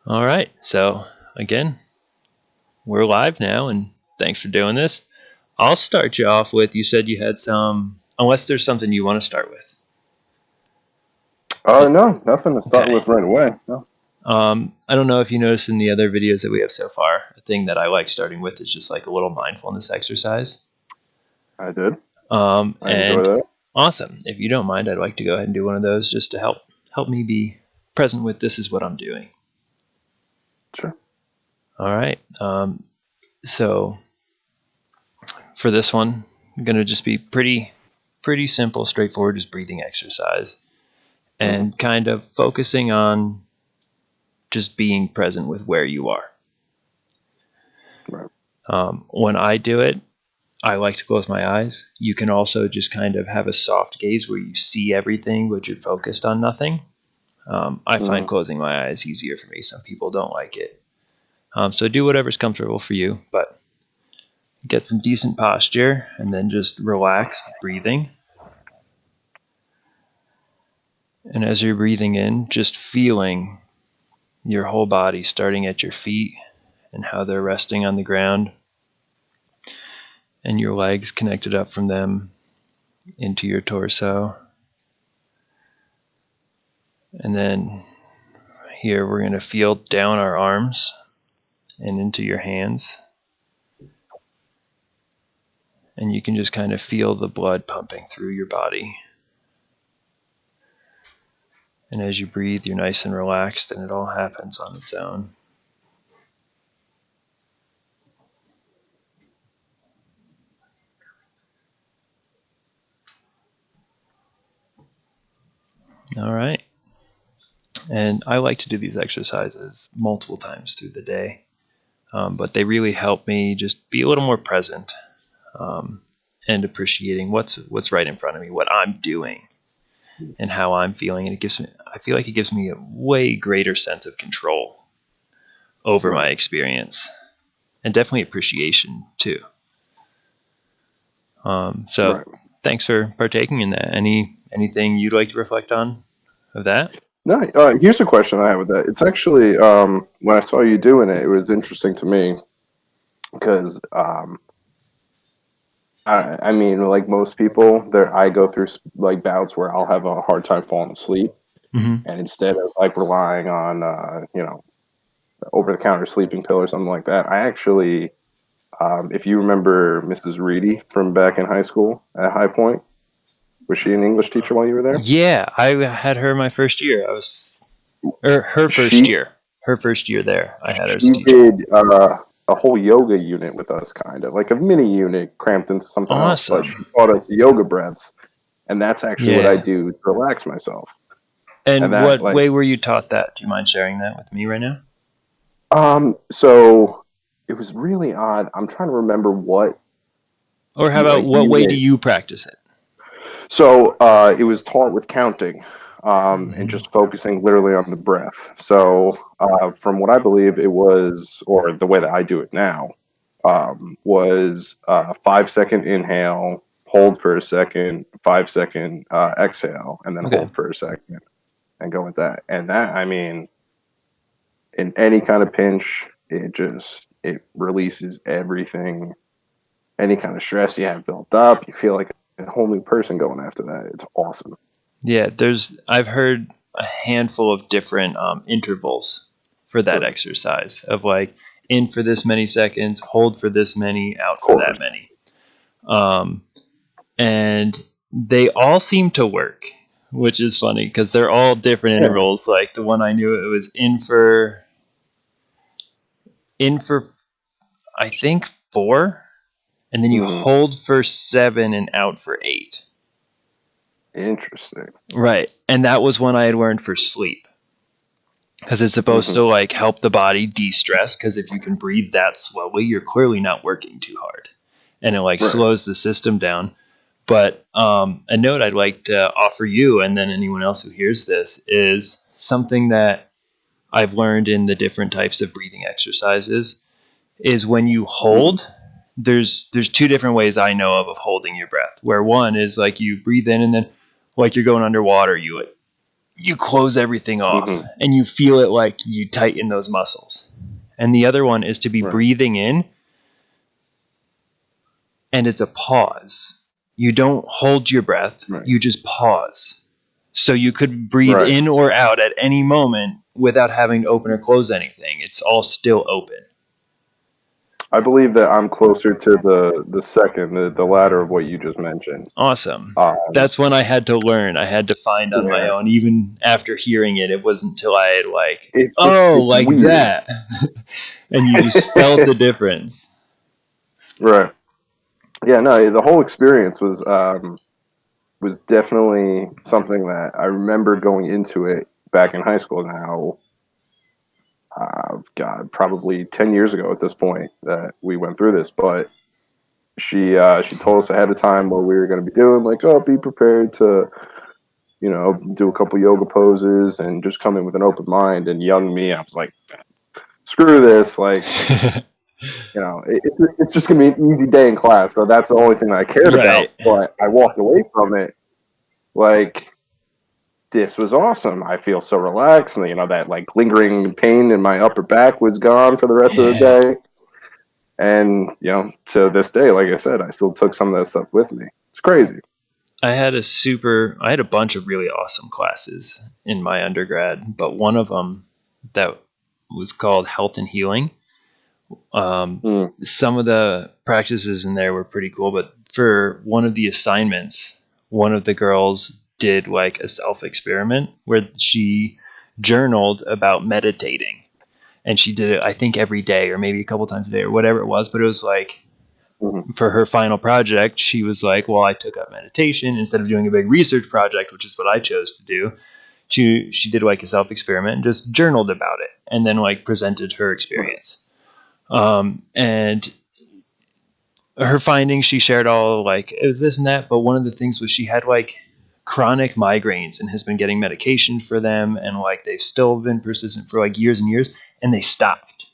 All right. So, again, we're live now, and thanks for doing this. I'll start you off with you said you had some, unless there's something you want to start with. No, nothing to start Okay. with right away. No. I don't know if you noticed in the other videos that we have so far, a thing that I like starting with is just like a little mindfulness exercise. I did. I enjoy And that. awesome. If you don't mind, I'd like to go ahead and do one of those just to help me be present with this is what I'm doing. Sure. All right. So for this one, I'm gonna just be pretty simple, straightforward, just breathing exercise, and kind of focusing on just being present with where you are. Right. When I do it, I like to close my eyes. You can also just kind of have a soft gaze where you see everything, but you're focused on nothing. I find closing my eyes easier for me. Some people don't like it. So do whatever's comfortable for you, but get some decent posture and then just relax, breathing. And as you're breathing in, just feeling your whole body starting at your feet and how they're resting on the ground, and your legs connected up from them into your torso. And then here we're going to feel down our arms and into your hands. And you can just kind of feel the blood pumping through your body. And as you breathe, you're nice and relaxed, and it all happens on its own. All right. And I like to do these exercises multiple times through the day, but they really help me just be a little more present, and appreciating what's right in front of me, what I'm doing, and how I'm feeling. And I feel like it gives me a way greater sense of control over my experience, and definitely appreciation too. So Right. thanks for partaking in that. Anything you'd like to reflect on of that? No, here's a question I have with that. It's actually when I saw you doing it, it was interesting to me because I mean, like most people, I go through like bouts where I'll have a hard time falling asleep, Mm-hmm. and instead of like relying on over the counter sleeping pill or something like that, I actually if you remember Mrs. Reedy from back in high school at High Point, was she an English teacher while you were there? Yeah, I had her my first year. Or her first She year. Her first year there, I had her as a she teacher. did a whole yoga unit with us, kind of like a mini unit cramped into something else. But she Awesome. taught us yoga breaths, and that's actually what I Yeah. do to relax myself. And And that what like way were you taught that? Do you mind sharing that with me right now? so it was really odd. I'm trying to remember what Or how about like what way do unit. you practice it? So it was taught with counting, and Mm-hmm. just focusing literally on the breath. So from what I believe it was, or the way that I do it now, was 5 second inhale, hold for a second, 5 second exhale, and then Okay. hold for a second, and go with that. And that, I mean, in any kind of pinch, it releases everything, any kind of stress you have built up. You feel like a whole new person going after that. It's awesome. Yeah, I've heard a handful of different intervals for that Right. exercise of like in for this many seconds, hold for this many, Of out for that course. many. Um, and they all seem to work, which is funny because they're all different Yeah. intervals. Like the one I knew, it was in for I think 4, and then you Hmm. hold for 7 and out for 8. Interesting. Right, and that was one I had learned for sleep because it's supposed Hmm. to like help the body de-stress. Because if you can breathe that slowly, you're clearly not working too hard, and it like Right. slows the system down. But a note I'd like to offer you and then anyone else who hears this is something that I've learned in the different types of breathing exercises is when you Hmm. hold, there's two different ways I know of holding your breath. Where one is like you breathe in and then like you're going underwater, you you close everything off Mm-hmm. and you feel it like you tighten those muscles. And the other one is to be Right. breathing in, and it's a pause. You don't hold your breath, Right. you just pause. So you could breathe Right. in or out at any moment without having to open or close anything. It's all still open. I believe that I'm closer to the second, the latter of what you just mentioned. Awesome. Um, That's when I had to learn. I had to find on my yeah, own. Even after hearing it, it wasn't until I had like, it's oh, it's like weird, that. And you just felt the difference. right? Yeah, no, the whole experience was definitely something that I remember going into it back in high school. Now, God, probably 10 years ago at this point that we went through this, but she told us ahead of time what we were going to be doing. Like, oh, be prepared to do a couple yoga poses and just come in with an open mind. And young me, I was like, screw this. Like, it's just going to be an easy day in class. So that's the only thing that I cared Right. about. But I walked away from it like, this was awesome. I feel so relaxed. And, that like lingering pain in my upper back was gone for the rest of the Yeah. day. And, to this day, like I said, I still took some of that stuff with me. It's crazy. I had a bunch of really awesome classes in my undergrad, but one of them that was called Health and Healing. Mm, Some of the practices in there were pretty cool, but for one of the assignments, one of the girls did like a self experiment where she journaled about meditating. And she did it, I think, every day or maybe a couple times a day or whatever it was. But it was like mm, for her final project, she was like, well, I took up meditation instead of doing a big research project, which is what I chose to do. She did like a self experiment and just journaled about it and then like presented her right. experience. And her findings, she shared all like it was this and that, but one of the things was she had like chronic migraines and has been getting medication for them, and like they've still been persistent for like years and years, and they stopped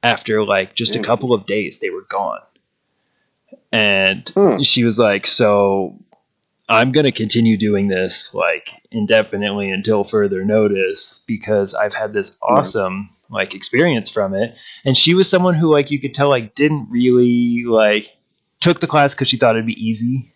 after like just a couple of days. They were gone. And Hmm. she was like, so I'm going to continue doing this like indefinitely until further notice because I've had this Right. awesome like experience from it. And she was someone who like you could tell like didn't really like took the class because she thought it'd be easy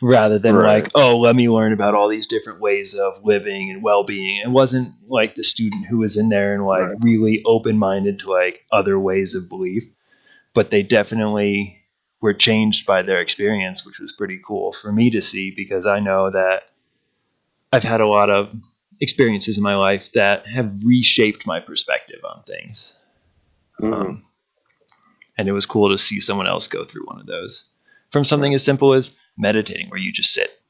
rather than Right. like, oh, let me learn about all these different ways of living and well-being. It wasn't like the student who was in there and like Right. really open-minded to like other ways of belief, but they definitely were changed by their experience, which was pretty cool for me to see because I know that I've had a lot of experiences in my life that have reshaped my perspective on things. Hmm. Um, and it was cool to see someone else go through one of those from something Right. as simple as meditating, where you just sit,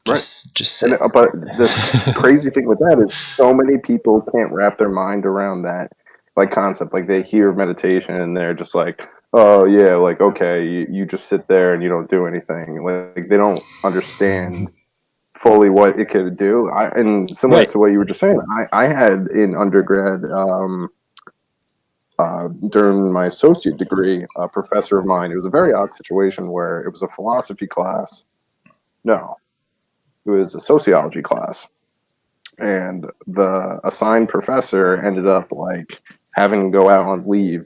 Right. just And sit. but the crazy thing with that is so many people can't wrap their mind around that like concept. Like they hear meditation and they're just like, oh yeah, like okay, you just sit there and you don't do anything. Like they don't understand fully what it could do. And similar Right. to what you were just saying, I had in undergrad, during my associate degree, a professor of mine. It was a very odd situation where it was a philosophy class. No, it was a sociology class, and the assigned professor ended up like having to go out on leave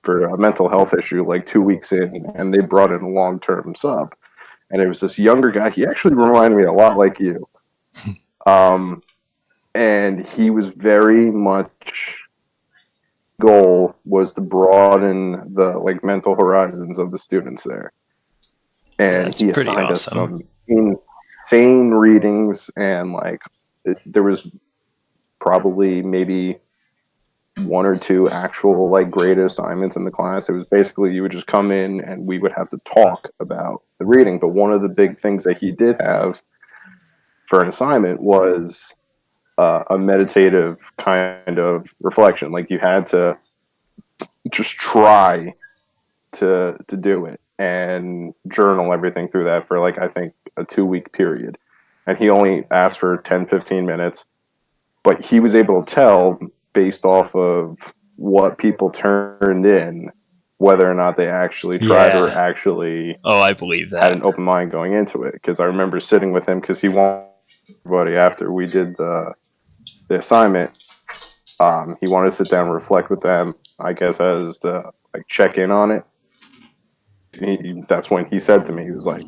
for a mental health issue like 2 weeks in, and they brought in a long-term sub, and it was this younger guy. He actually reminded me a lot like you, um, and he was very much goal was to broaden the like mental horizons of the students there, and That's he pretty assigned us awesome. some insane readings, and like there was probably maybe one or two actual like graded assignments in the class. It was basically you would just come in and we would have to talk about the reading. But one of the big things that he did have for an assignment was a meditative kind of reflection. Like you had to just try to do it and journal everything through that for like I think a 2 week period. And he only asked for 10-15 minutes, but he was able to tell based off of what people turned in whether or not they actually tried or Yeah. actually Oh, I believe had that. an open mind going into it. Because I remember sitting with him because he wanted everybody after we did the assignment. He wanted to sit down and reflect with them, I guess, as the like check in on it. That's when he said to me, he was like,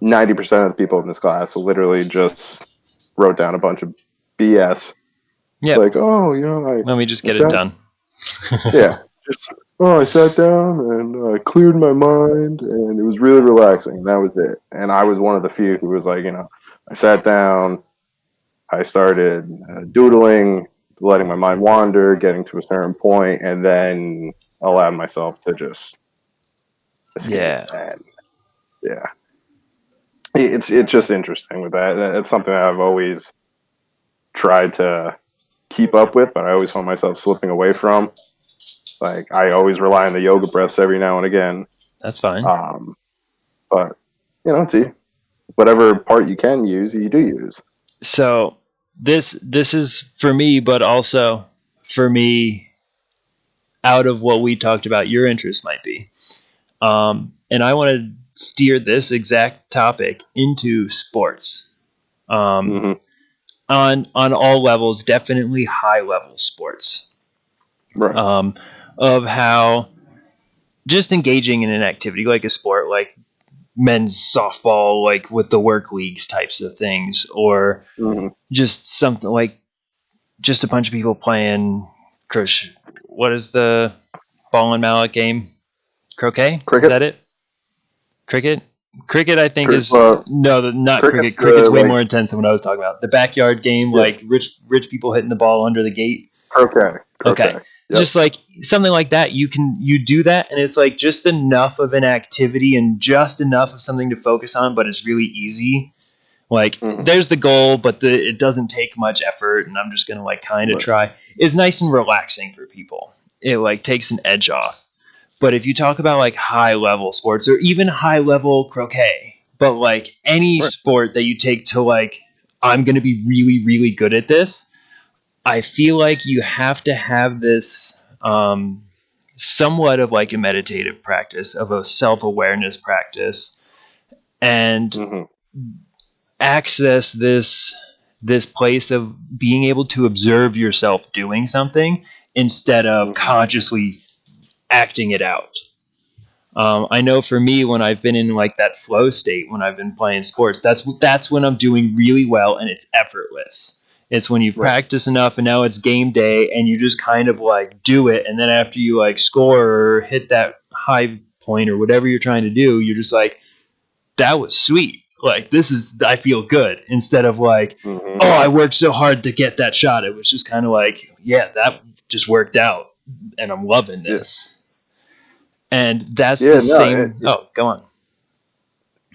90% of the people in this class literally just wrote down a bunch of BS. Yep. Like, oh, you know, Let me just I get it sat, done. yeah, just, oh, I sat down and I cleared my mind and it was really relaxing. And that was it. And I was one of the few who was like, I sat down, I started doodling, letting my mind wander, getting to a certain point, and then allowed myself to just escape. Yeah. And yeah, it's just interesting with that. It's something that I've always tried to keep up with, but I always find myself slipping away from. Like I always rely on the yoga breaths every now and again. That's fine. Um, but see, whatever part you can use, you do use. So this is for me, but also for me, out of what we talked about, your interest might be. And I want to steer this exact topic into sports. Um, Mm-hmm. on all levels, definitely high level sports. Right. Um, of how just engaging in an activity like a sport, like men's softball, like with the work leagues types of things, or Mm-hmm. just something like just a bunch of people playing crush. What is the ball and mallet game? Croquet? Is Cricket. that it? Cricket? Cricket, I think, is Well, no, not cricket's cricket. Cricket's way like more intense than what I was talking about. The backyard game, yeah, like rich people hitting the ball under the gate. croquet. Okay, Croquet. Yep. just like something like that. You do that, and it's like just enough of an activity and just enough of something to focus on, but it's really easy. Like Mm-hmm. there's the goal, but it doesn't take much effort, and I'm just gonna like kind of Right. try. It's nice and relaxing for people. It like takes an edge off. But if you talk about like high level sports or even high level croquet, but like any Right. sport that you take to like, I'm gonna be really really good at this. I feel like you have to have this somewhat of like a meditative practice, of a self awareness practice, and Mm-hmm. access this place of being able to observe yourself doing something instead of Mm-hmm. consciously acting it out. I know for me, when I've been in like that flow state, when I've been playing sports, that's when I'm doing really well and it's effortless. It's when you Right. practice enough and now it's game day and you just kind of like do it, and then after you like score or hit that high point or whatever you're trying to do, you're just like, that was sweet. Like this is, I feel good, instead of like, Mm-hmm. oh, I worked so hard to get that shot. It was just kind of like, yeah, that just worked out and I'm loving Yeah. this. And that's the Yeah. No. same. Oh, go on.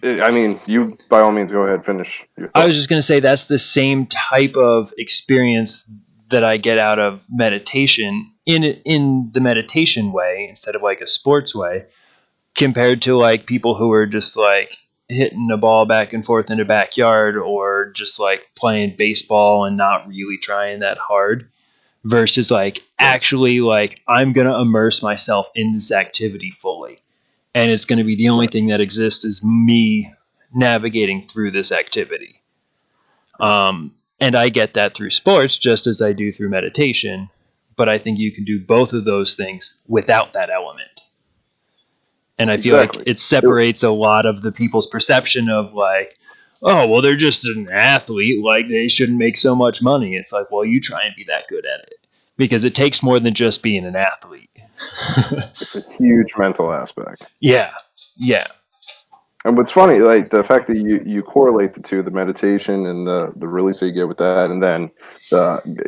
I mean, you by all means go ahead, finish your I was thought. just going to say that's the same type of experience that I get out of meditation in the meditation way instead of like a sports way, compared to like people who are just like hitting a ball back and forth in a backyard or just like playing baseball and not really trying that hard, versus like Right. actually like I'm going to immerse myself in this activity fully, and it's going to be the only Right. thing that exists is me navigating through this activity. Right. And I get that through sports just as I do through meditation, but I think you can do both of those things without that element. And I feel like Exactly. it separates a lot of the people's perception of like, oh, well, they're just an athlete, like they shouldn't make so much money. It's like, well, you try and be that good at it, because it takes more than just being an athlete. It's a huge mental aspect. Yeah, yeah. And what's funny, like the fact that you correlate the two, the meditation and the release that you get with that, and then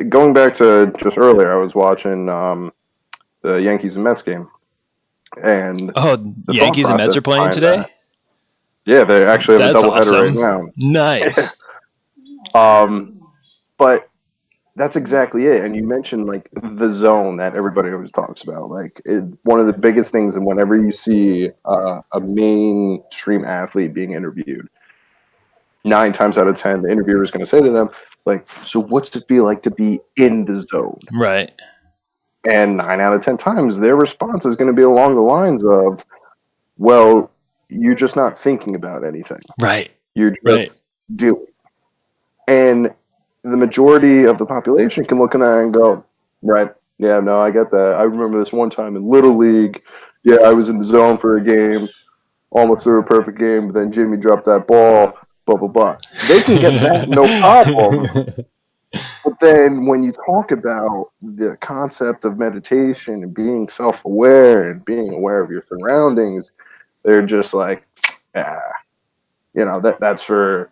going back to just earlier, I was watching the Yankees and Mets game, and Oh, the thought Yankees and Mets process are playing behind that. today. Yeah, they actually have a That's doubleheader right awesome. now. Nice. But that's exactly it. And you mentioned like the zone that everybody always talks about. Like one of the biggest things, and whenever you see a mainstream athlete being interviewed, 9 times out of 10, the interviewer is going to say to them, like, "So what's it feel like to be in the zone?" Right. And 9 out of 10 times, their response is going to be along the lines of, "Well, you're just not thinking about anything. Right. You're just Right. doing." And the majority of the population can look at that and go, right, yeah, no, I get that. I remember this one time in Little League. Yeah, I was in the zone for a game, almost threw a perfect game, but then Jimmy dropped that ball, blah, blah, blah. They can get that, no problem. But then when you talk about the concept of meditation and being self-aware and being aware of your surroundings, they're just like, ah, that's for,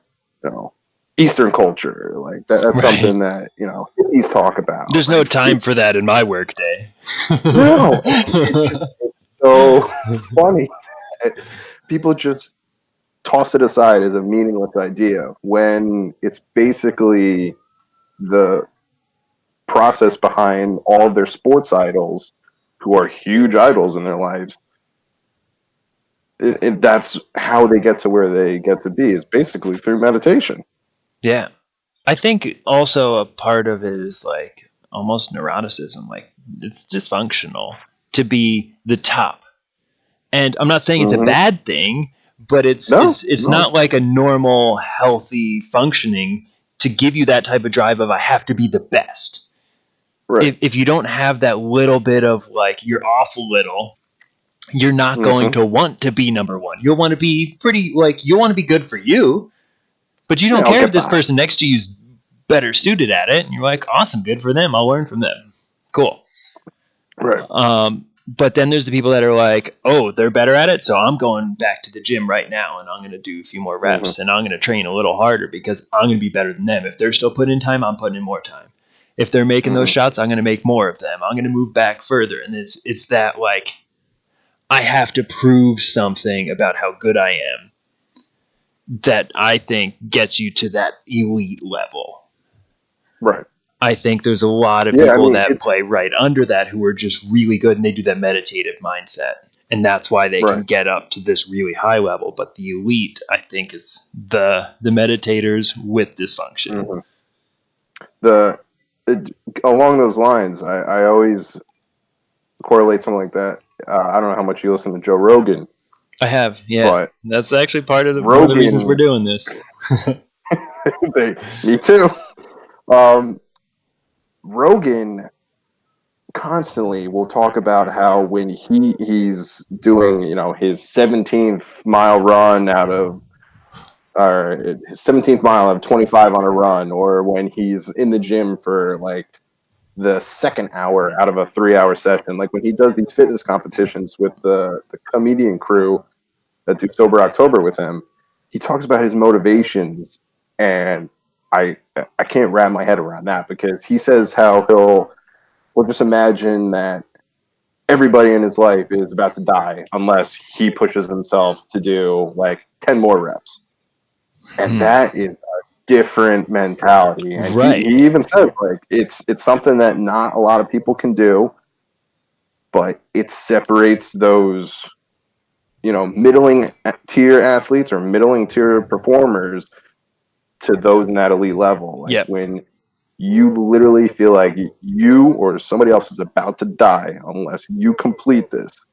Eastern culture. Like that's Right. something that, hippies talk about. There's no Like time for that in my workday. no, it's so funny. People just toss it aside as a meaningless idea when it's basically the process behind all of their sports idols who are huge idols in their lives. That's how they get to where they get to be, is basically through meditation. Yeah. I think also a part of it is like almost neuroticism. Like it's dysfunctional to be the top. And I'm not saying it's a Mm-hmm. bad thing, but No, it's no, not like a normal, healthy functioning to give you that type of drive of I have to be the best. right. If you don't have that little bit of like you're off a little, you're not going Mm-hmm. to want to be number one. You'll want to be pretty like you'll want to be good for you, but you don't Yeah, I'll care if get this by. person next to you's better suited at it. And you're like, awesome, good for them. I'll learn from them. Cool. Right. But then there's the people that are like, oh, they're better at it, so I'm going back to the gym right now and I'm going to do a few more Mm-hmm. reps and I'm going to train a little harder because I'm going to be better than them. If they're still putting in time, I'm putting in more time. If they're making those Mm-hmm. shots, I'm going to make more of them. I'm going to move back further. And it's that like I have to prove something about how good I am that I think gets you to that elite level. Right. I think there's a lot of Yeah, I people mean, that it's play right under that who are just really good and they do that meditative mindset. And that's why they can right. get up to this really high level. But the elite, I think, is the meditators with dysfunction. Mm-hmm. The Along those lines, I always correlate something like that. I don't know how much you listen to Joe Rogan, I have, yeah. but That's actually part of one of the reasons we're Rogan, doing this. me too. Um, Rogan constantly will talk about how when he's doing, his 17th mile run out of, or his 17th mile of 25 on a run, or when he's in the gym for like the second hour out of a 3 hour session, like when he does these fitness competitions with the comedian crew that do Sober October with him, he talks about his motivations, and I can't wrap my head around that, because he says how we'll just imagine that everybody in his life is about to die unless he pushes himself to do like 10 more reps. And Hmm. that is a different mentality. And Right. he even says like it's something that not a lot of people can do, but it separates those, middling tier athletes or middling tier performers to those in that elite level. Like Yep. when you literally feel like you or somebody else is about to die unless you complete this.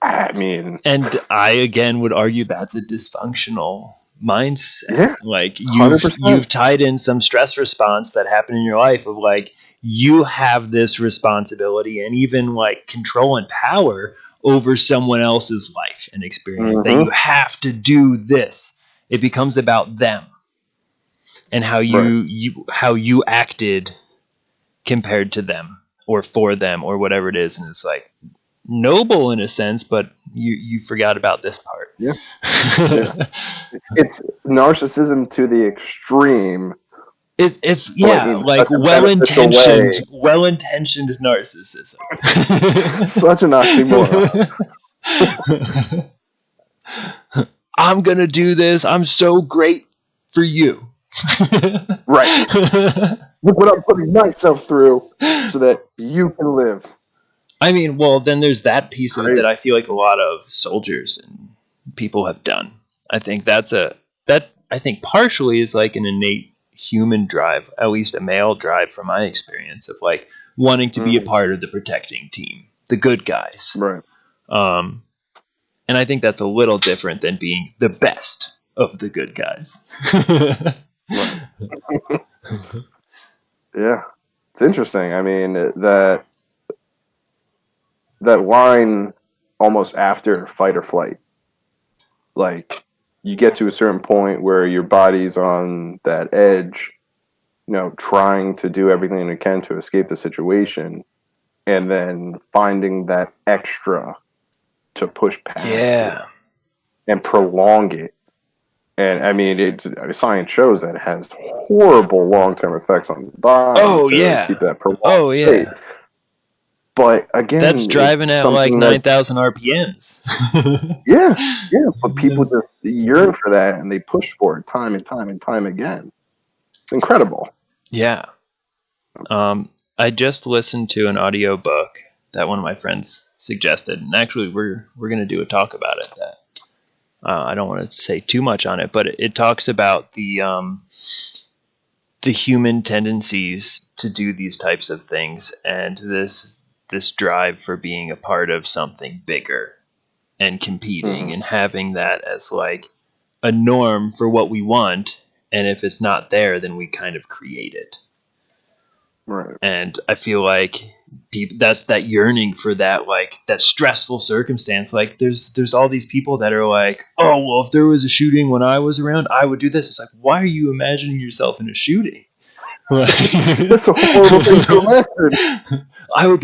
I mean, And I again would argue that's a dysfunctional mindset. yeah, Like 100%. you've tied in some stress response that happened in your life of like you have this responsibility and even like control and power over someone else's life and experience that you Mm-hmm. have to do this. It becomes about them and Right. how you acted compared to them or for them or whatever it is, and it's like noble in a sense, but you forgot about this Yeah. Yeah. part. It's narcissism to the extreme, It's but yeah, in like such a beneficial way. well intentioned narcissism. Such an oxymoron. I'm gonna do this. I'm so great for you. Right. Look what I'm putting myself through so that you can live. I mean, well, then there's that piece of it that Crazy. I feel like a lot of soldiers and people have done. I think that I think partially is like an innate human drive, at least a male drive from my experience of like wanting to be a Mm-hmm. part of the protecting team, the good guys. Right. Um, and I think that's a little different than being the best of the good guys. Right. Yeah. It's interesting. I mean, that line almost after fight or flight, like you get to a certain point where your body's on that edge, trying to do everything it can to escape the situation, and then finding that extra to push past it Yeah. and prolong it. And I mean, science shows that it has horrible long term effects on the body Oh to yeah. keep that prolonged Oh state. yeah. But That's again, driving it's at like something that, 9,000 RPMs. yeah, yeah. But people just yearn for that and they push for it time and time and time again. It's incredible. Yeah. I just listened to an audiobook that one of my friends suggested, and actually we're gonna do a talk about it. That I don't want to say too much on it, but it talks about the human tendencies to do these types of things and this drive for being a part of something bigger and competing Hmm. and having that as like a norm for what we want, and if it's not there then we kind of create it. Right. And I feel like people, that's that yearning for that, like that stressful circumstance. Like there's all these people that are like, oh well, if there was a shooting when I was around I would do this. It's like, why are you imagining yourself in a shooting? Like, That's a horrible thing to imagine. I would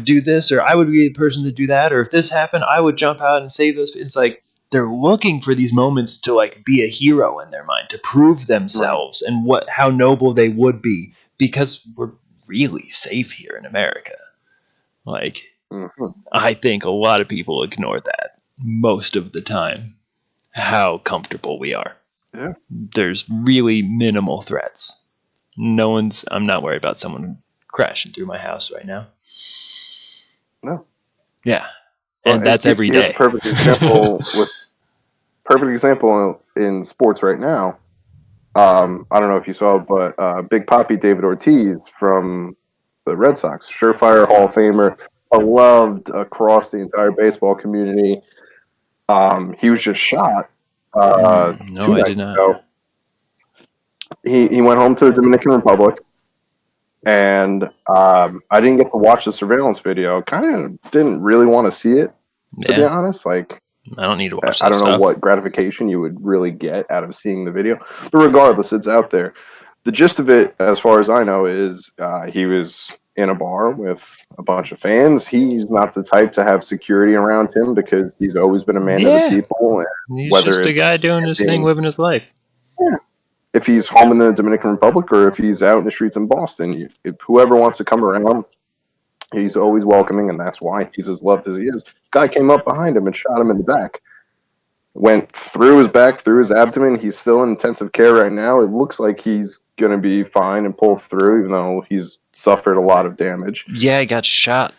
do this, or I would be the person to do that, or if this happened I would jump out and save those. It's like they're looking for these moments to like be a hero in their mind, to prove Right. themselves and what how noble they would be, because we're really safe here in America. Like, Hmm. I think a lot of people ignore that most of the time, how comfortable we are. Yeah. There's really minimal threats. I'm not worried about someone crashing through my house right now. No. Yeah. Well, And that's every here's a day. perfect example in sports right now. I don't know if you saw, but Big Papi David Ortiz from the Red Sox, surefire Hall of Famer, beloved across the entire baseball community. He was just shot No, two I nights did not. ago. He went home to the Dominican Republic, and I didn't get to watch the surveillance video. Kind of didn't really want to see it, to be Yeah. honest. Like, I don't need to watch I that don't know stuff. what gratification you would really get out of seeing the video, but regardless, it's out there. The gist of it, as far as I know, is he was in a bar with a bunch of fans. He's not the type to have security around him because he's always been a man of the Yeah. people. And He's whether just a guy it's doing his thing, being, living his life. yeah, if he's home in the Dominican Republic or if he's out in the streets in Boston, if whoever wants to come around, he's always welcoming, and that's why he's as loved as he is. Guy came up behind him and shot him in the back. Went through his back, through his abdomen. He's still in intensive care right now. It looks like he's going to be fine and pull through, even though he's suffered a lot of damage. Yeah, he got shot.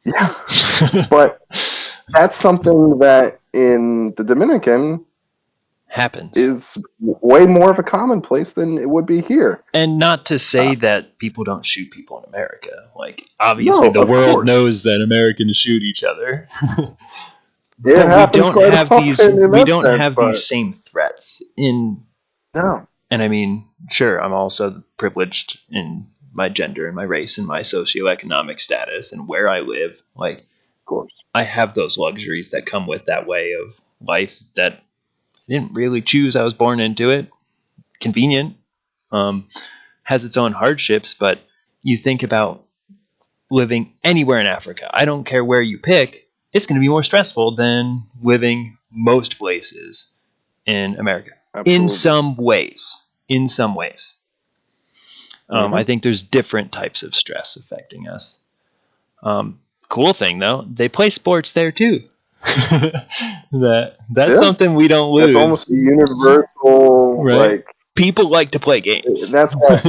Yeah. But that's something that in the Dominican Happens. is way more of a commonplace than it would be here. And not to say that people don't shoot people in America. Like, obviously, No, the of world course. knows that Americans shoot each other. It But happens quite often in we that don't sense, have but these same threats in. no, And I mean, sure, I'm also privileged in my gender and my race and my socioeconomic status and where I live. Like, of course. I have those luxuries that come with that way of life that I didn't really choose. I was born into it. Convenient. Um, has its own hardships, but you think about living anywhere in Africa. I don't care where you pick, it's going to be more stressful than living most places in America. In Absolutely. some ways. In some ways. I Hmm. think there's different types of stress affecting us. Cool thing though, they play sports there too. That's Yeah, something we don't that's almost lose, a universal, right? like, People like to play games. that's why,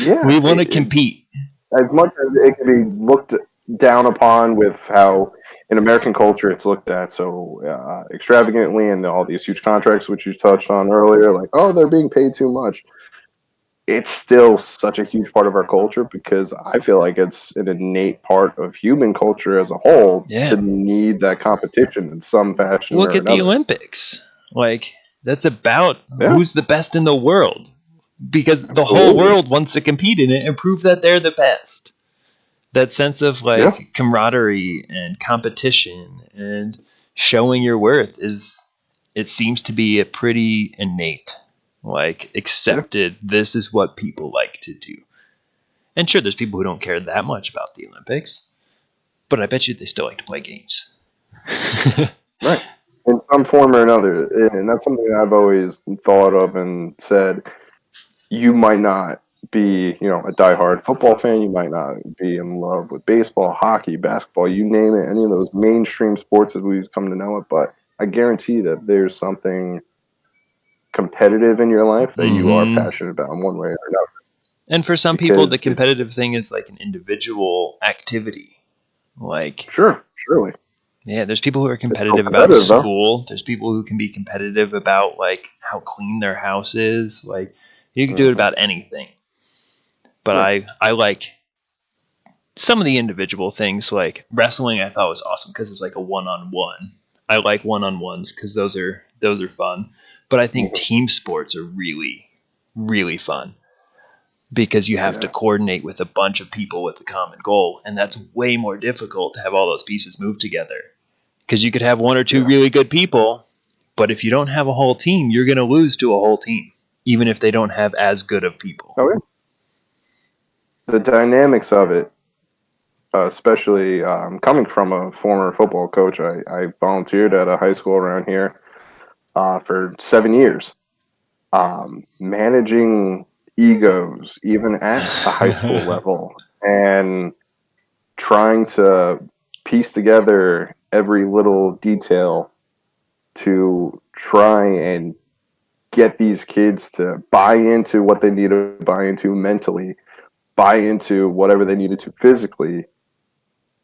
yeah, We want to compete. as much as it can be looked down upon with how in American culture it's looked at so extravagantly and all these huge contracts, which you touched on earlier, like, oh, they're being paid too much. It's still such a huge part of our culture because I feel like it's an innate part of human culture as a whole to Yeah. need that competition in some fashion Look or at the another. Olympics. Like, That's about Yeah, who's the best in the world. Because the whole absolutely. world wants to compete in it and prove that they're the best. That sense of Yeah, like camaraderie and competition and showing your worth is, it seems to be a pretty innate, like yeah. accepted, this is what people like to do. And sure, there's people who don't care that much about the Olympics, but I bet you they still like to play games. Right. In some form or another. And that's something I've always thought of and said, you might not be, a diehard football fan. You might not be in love with baseball, hockey, basketball, you name it, any of those mainstream sports as we've come to know it. But I guarantee that there's something competitive in your life that you are Hmm. passionate about in one way or another. And for some people, the Because it's competitive thing is like an individual activity. Like, sure, surely. yeah, there's people who are It's still competitive about competitive though. school. There's people who can be competitive about like how clean their house is. Like, you can do it Hmm. about anything. But Yeah. I like some of the individual things. Like wrestling, I thought was awesome because it's like a one-on-one. I like one-on-ones because those are fun. But I think Hmm. team sports are really really fun because you have to Yeah. coordinate with a bunch of people with a common goal, and that's way more difficult to have all those pieces move together. Because you could have one or two Yeah. really good people, but if you don't have a whole team, you're going to lose to a whole team, even if they don't have as good of people. Oh yeah. The dynamics of it, especially coming from a former football coach, I volunteered at a high school around here for 7 years. Managing egos, even at the high school level, and trying to piece together every little detail to try and get these kids to buy into what they need to buy into mentally, buy into whatever they needed to physically,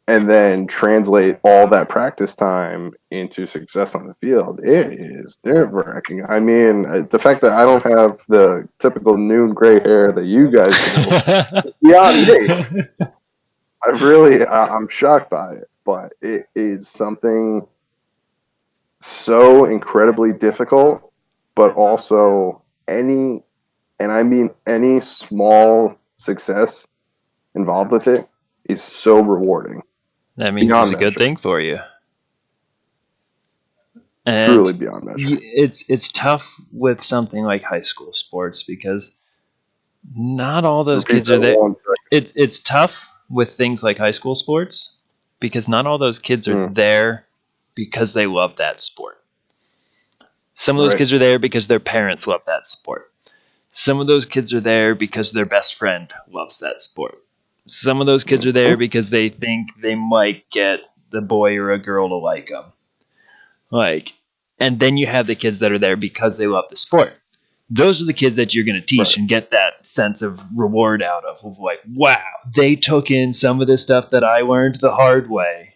and then translate all that practice time into success on the field. It is nerve-wracking. I mean, the fact that I don't have the typical noon gray hair that you guys do, beyond me. I'm shocked by it, but it is something so incredibly difficult, but also and I mean any small success involved with it is so rewarding That means it's beyond a good measure, thing for you. And truly beyond measure. it's tough with something like high school sports because not all those Repeat kids are that there. one second. It's tough with things like high school sports because not all those kids are Mm, there because they love that sport. Some of those right. kids are there because their parents love that sport. Some of those kids are there because their best friend loves that sport. Some of those kids are there Mm-hmm. because they think they might get the boy or a girl to like them. Like, and then you have the kids that are there because they love the sport. Those are the kids that you're going to teach Right. and get that sense of reward out of like, wow, they took in some of the stuff that I learned the hard way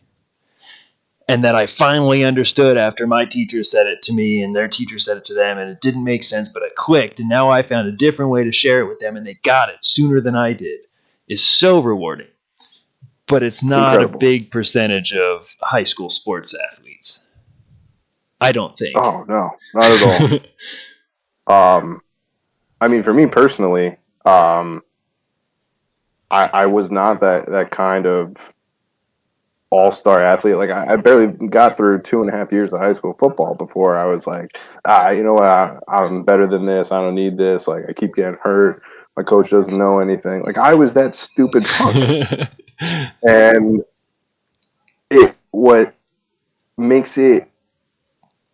and that I finally understood after my teacher said it to me and their teacher said it to them and it didn't make sense, but it clicked. And now I found a different way to share it with them and they got it sooner than I did is so rewarding. But it's It's not a incredible. big percentage of high school sports athletes. I don't think. Oh no, not at all. Um, I mean, for me personally, I was not that kind of all-star athlete. Like I barely got through 2.5 years of high school football before I was like, you know what, I'm better than this. I don't need this. Like I keep getting hurt. My coach doesn't know anything. Like I was that stupid punk. And what makes it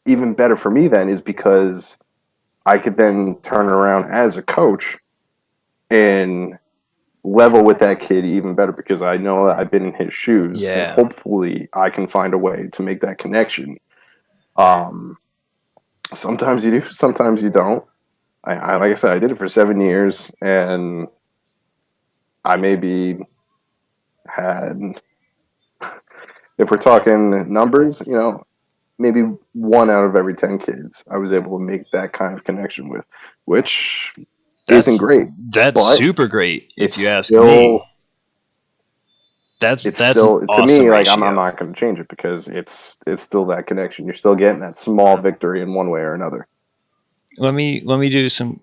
even better for me then is because I could then turn around as a coach and level with that kid even better because I know that I've been in his shoes and Yeah, hopefully I can find a way to make that connection. Um, Sometimes you do, sometimes you don't. Like I said, I did it for 7 years, and I maybe had, if we're talking numbers, maybe 1 out of every 10 kids I was able to make that kind of connection with, which isn't that's great, that's but super great if it's you ask me. still That's an to awesome me like I'm ratio. not going to change it because it's still that connection. You're still getting that small victory in one way or another. let me do some.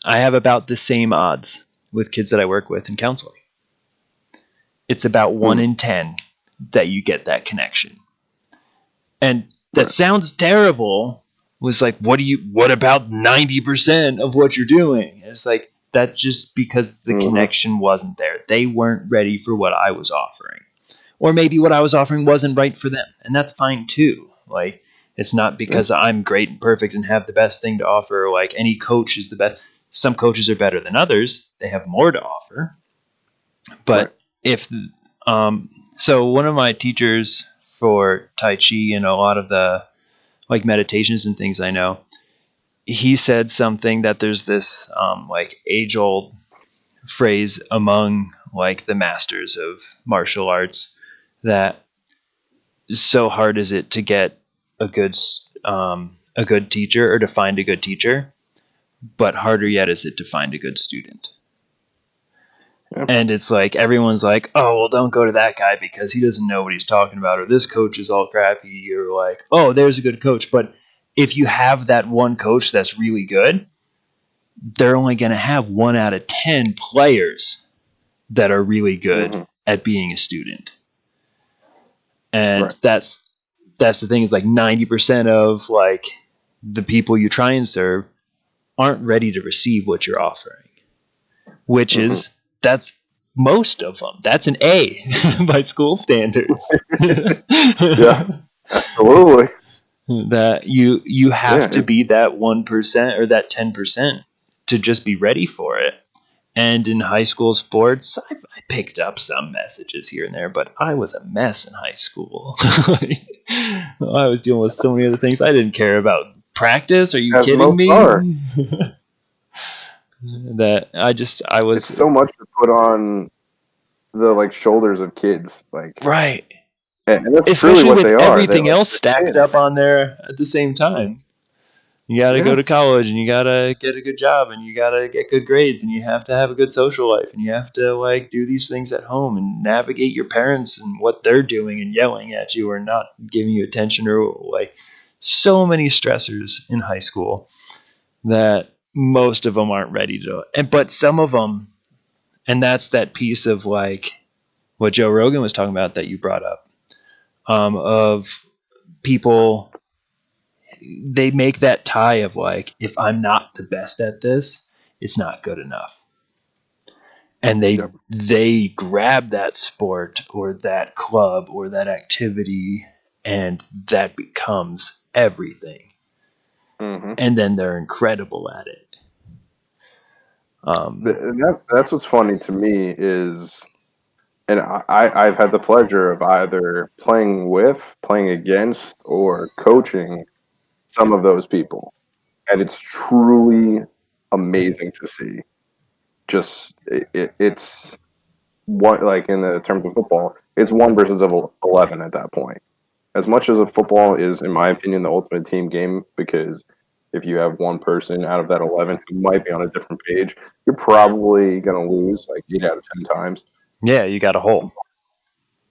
I have about the same odds with kids that I work with in counseling. It's about 1 Hmm. in 10 that you get that connection. And that Right. sounds terrible. Was like, what about 90% of what you're doing? And it's like, that's just because the Hmm. connection wasn't there. They weren't ready for what I was offering. Or maybe what I was offering wasn't right for them. And that's fine too. Like, it's not Yeah. because I'm great and perfect and have the best thing to offer. Like, any coach is the best. Some coaches are better than others, they have more to offer. Right. But if, so one of my teachers for Tai Chi and a lot of the like meditations and things I know, he said something that there's this like age old phrase among like the masters of martial arts that so hard is it to get a good teacher or to find a good teacher, but harder yet is it to find a good student. Yeah. And it's like everyone's like, oh well, don't go to that guy because he doesn't know what he's talking about, or this coach is all crappy, or like, oh, there's a good coach. But if you have that one coach that's really good, they're only going to have 1 out of 10 players that are really good Hmm. at being a student. And Right. that's the thing, is like 90% of like the people you try and serve aren't ready to receive what you're offering, which Hmm. is that's most of them. That's an A by school standards. Yeah. Absolutely. That you Yeah. have to be that 1% or that 10% to just be ready for it. And in high school sports, I picked up some messages here and there, but I was a mess in high school. I was dealing with so many other things. I didn't care about practice. Are you As kidding most are. me? That I It's was so much to put on the like shoulders of kids. Like, right, and that's truly especially what with they are. They're everything like else they're stacked up kids. on there at the same time. You got to go Yeah. to college and you got to get a good job and you got to get good grades and you have to have a good social life and you have to like do these things at home and navigate your parents and what they're doing and yelling at you or not giving you attention, or like so many stressors in high school that most of them aren't ready to. And but some of them, and that's that piece of like what Joe Rogan was talking about that you brought up, of people, they make that tie of like, if I'm not the best at this, it's not good enough. And Yep. they grab that sport or that club or that activity and that becomes everything. Hmm. And then they're incredible at it. And that's what's funny to me is, and I've had the pleasure of either playing with, playing against, or coaching some of those people, and it's truly amazing to see. Just it's one, like in the terms of football, it's one versus 11 at that point. As much as a football is, in my opinion, the ultimate team game, because if you have one person out of that 11 who might be on a different page, you're probably going to lose like 8 out of 10 times. Yeah, you got a hole.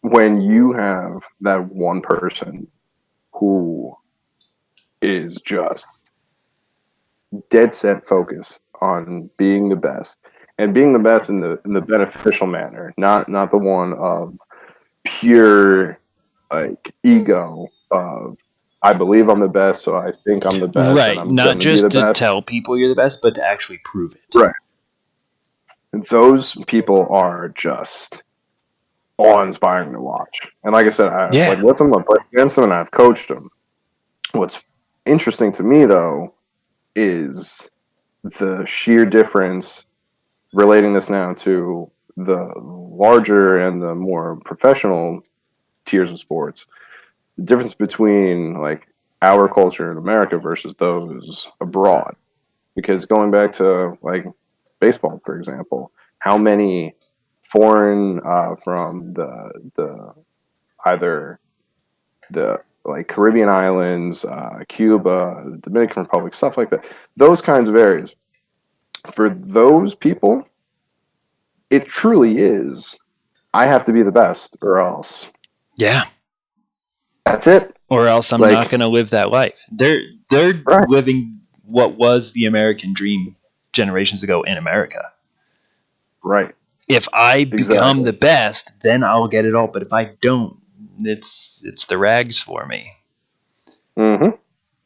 When you have that one person who is just dead set focused on being the best, and being the best in the beneficial manner, not the one of pure like ego of I believe I'm the best, so I think I'm the best, and Right. I'm Not gonna be the just to best. tell people you're the best, but to actually prove it. Right. Those people are just awe-inspiring to watch. And like I said, I like Yeah. with them, I played against them, and I've coached them. What's interesting to me though is the sheer difference, relating this now to the larger and the more professional tiers of sports, the difference between like our culture in America versus those abroad. Because going back to like baseball, for example, how many foreign from the either the like Caribbean islands, Cuba, the Dominican Republic, stuff like that, those kinds of areas. For those people, it truly is. I have to be the best, or else Yeah. that's it. Or else I'm not Like, going to live that life. They're right, living. what was the American dream generations ago in America. Right. If I become Exactly. the best, then I'll get it all. But if I don't, it's the rags for me. hmm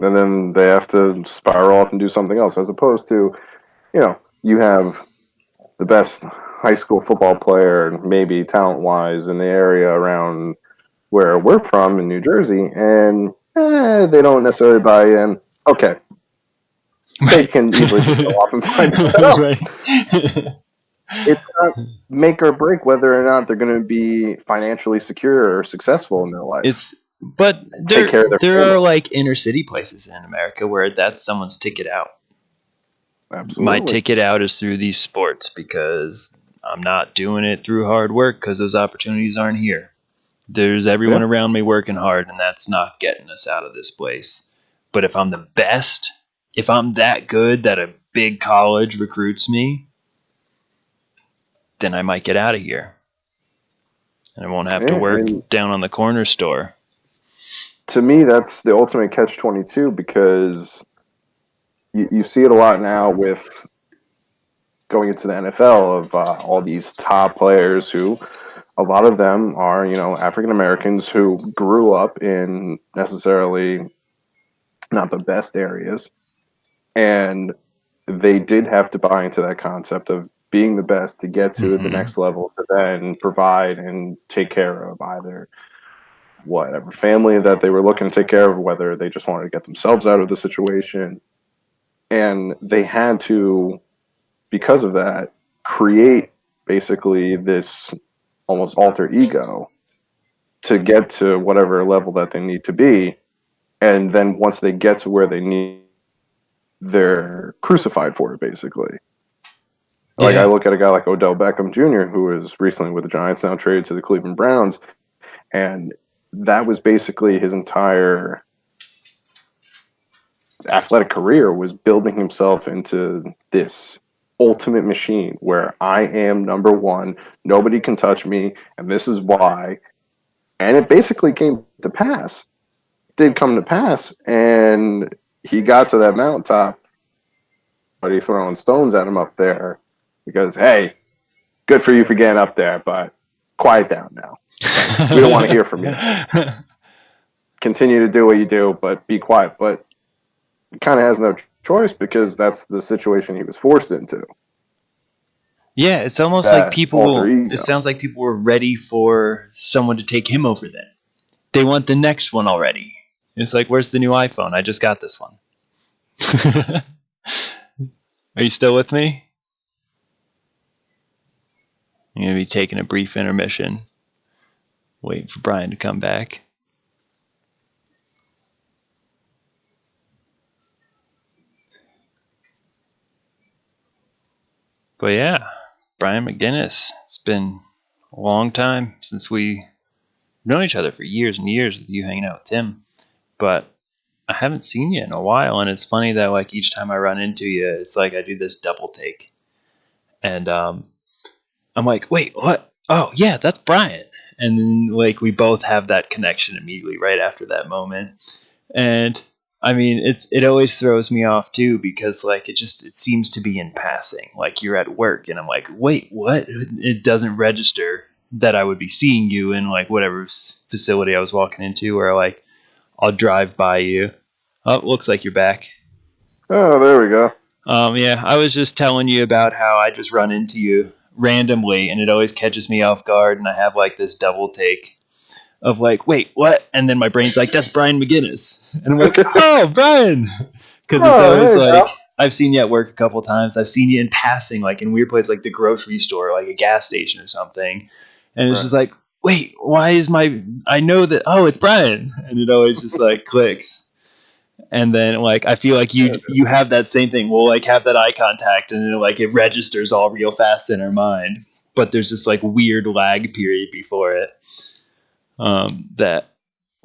And then they have to spiral off and do something else, as opposed to, you have the best high school football player, maybe talent wise, in the area around where we're from in New Jersey, and they don't necessarily buy in. Okay, they Right. can easily just go off and find something else. Right. It's not make or break whether or not they're going to be financially secure or successful in their life It's but and take care of their there are family. like inner city places in America where that's someone's ticket out. My Absolutely. ticket out is through these sports because I'm not doing it through hard work because those opportunities aren't here. There's everyone Yeah. around me working hard, and that's not getting us out of this place. But if I'm the best, if I'm that good that a big college recruits me, then I might get out of here. And I won't have to Yeah. work And down on the corner store. to me, that's the ultimate catch 22 because you see it a lot now with going into the NFL of all these top players who a lot of them are, African Americans who grew up in necessarily not the best areas. And they did have to buy into that concept of being the best to get to the Mm-hmm. next level to then provide and take care of either whatever family that they were looking to take care of, whether they just wanted to get themselves out of the situation. And they had to, because of that, create basically this almost alter ego to get to whatever level that they need to be. And then once they get to where they need, they're crucified for it, basically. Like I Yeah. look at a guy like Odell Beckham Jr., who is recently with the Giants, now traded to the Cleveland Browns, and that was basically his entire athletic career was building himself into this ultimate machine where I am number one, nobody can touch me, and this is why. And it basically came to pass. It did come to pass, and he got to that mountaintop, but he throwing stones at him up there because hey, good for you for getting up there, but quiet down now. Like we don't want to hear from you. Continue to do what you do, but be quiet. But he kind of has no choice because that's the situation he was forced into. Yeah, it's almost like That alter people, it ego. sounds like people were ready for someone to take him over then. They want the next one already. It's like, where's the new iPhone? I just got this one. Are you still with me? I'm going to be taking a brief intermission, waiting for Brian to come back. But yeah, Brian McGuinness. It's been a long time since we've known each other for years and years with you hanging out with Tim. But I haven't seen you in a while, and it's funny that like each time I run into you, it's like I do this double take, and I'm like, wait, what? Oh yeah, that's Brian, and then like we both have that connection immediately right after that moment, and I mean it always throws me off too because like it seems to be in passing, like you're at work, and I'm like, wait, what? It doesn't register that I would be seeing you in like whatever facility I was walking into, or like I'll drive by you. Oh, looks like you're back. Oh, there we go. Yeah, I was just telling you about how I just run into you randomly, and it always catches me off guard, and I have like this double take of like, wait, what? And then my brain's like, that's Brian McGuinness, and I'm like, oh, Brian, because it's Oh, always hey, like pal. I've seen you at work a couple times. I've seen you in passing, like in weird places, like the grocery store, like a gas station or something, and it's Right. just like, wait, why is my? I know that. Oh, it's Brian, and it always just like clicks. And then like I feel like Yeah, you have that same thing. We'll like have that eye contact, and then, like it registers all real fast in our mind. But there's this like weird lag period before it. That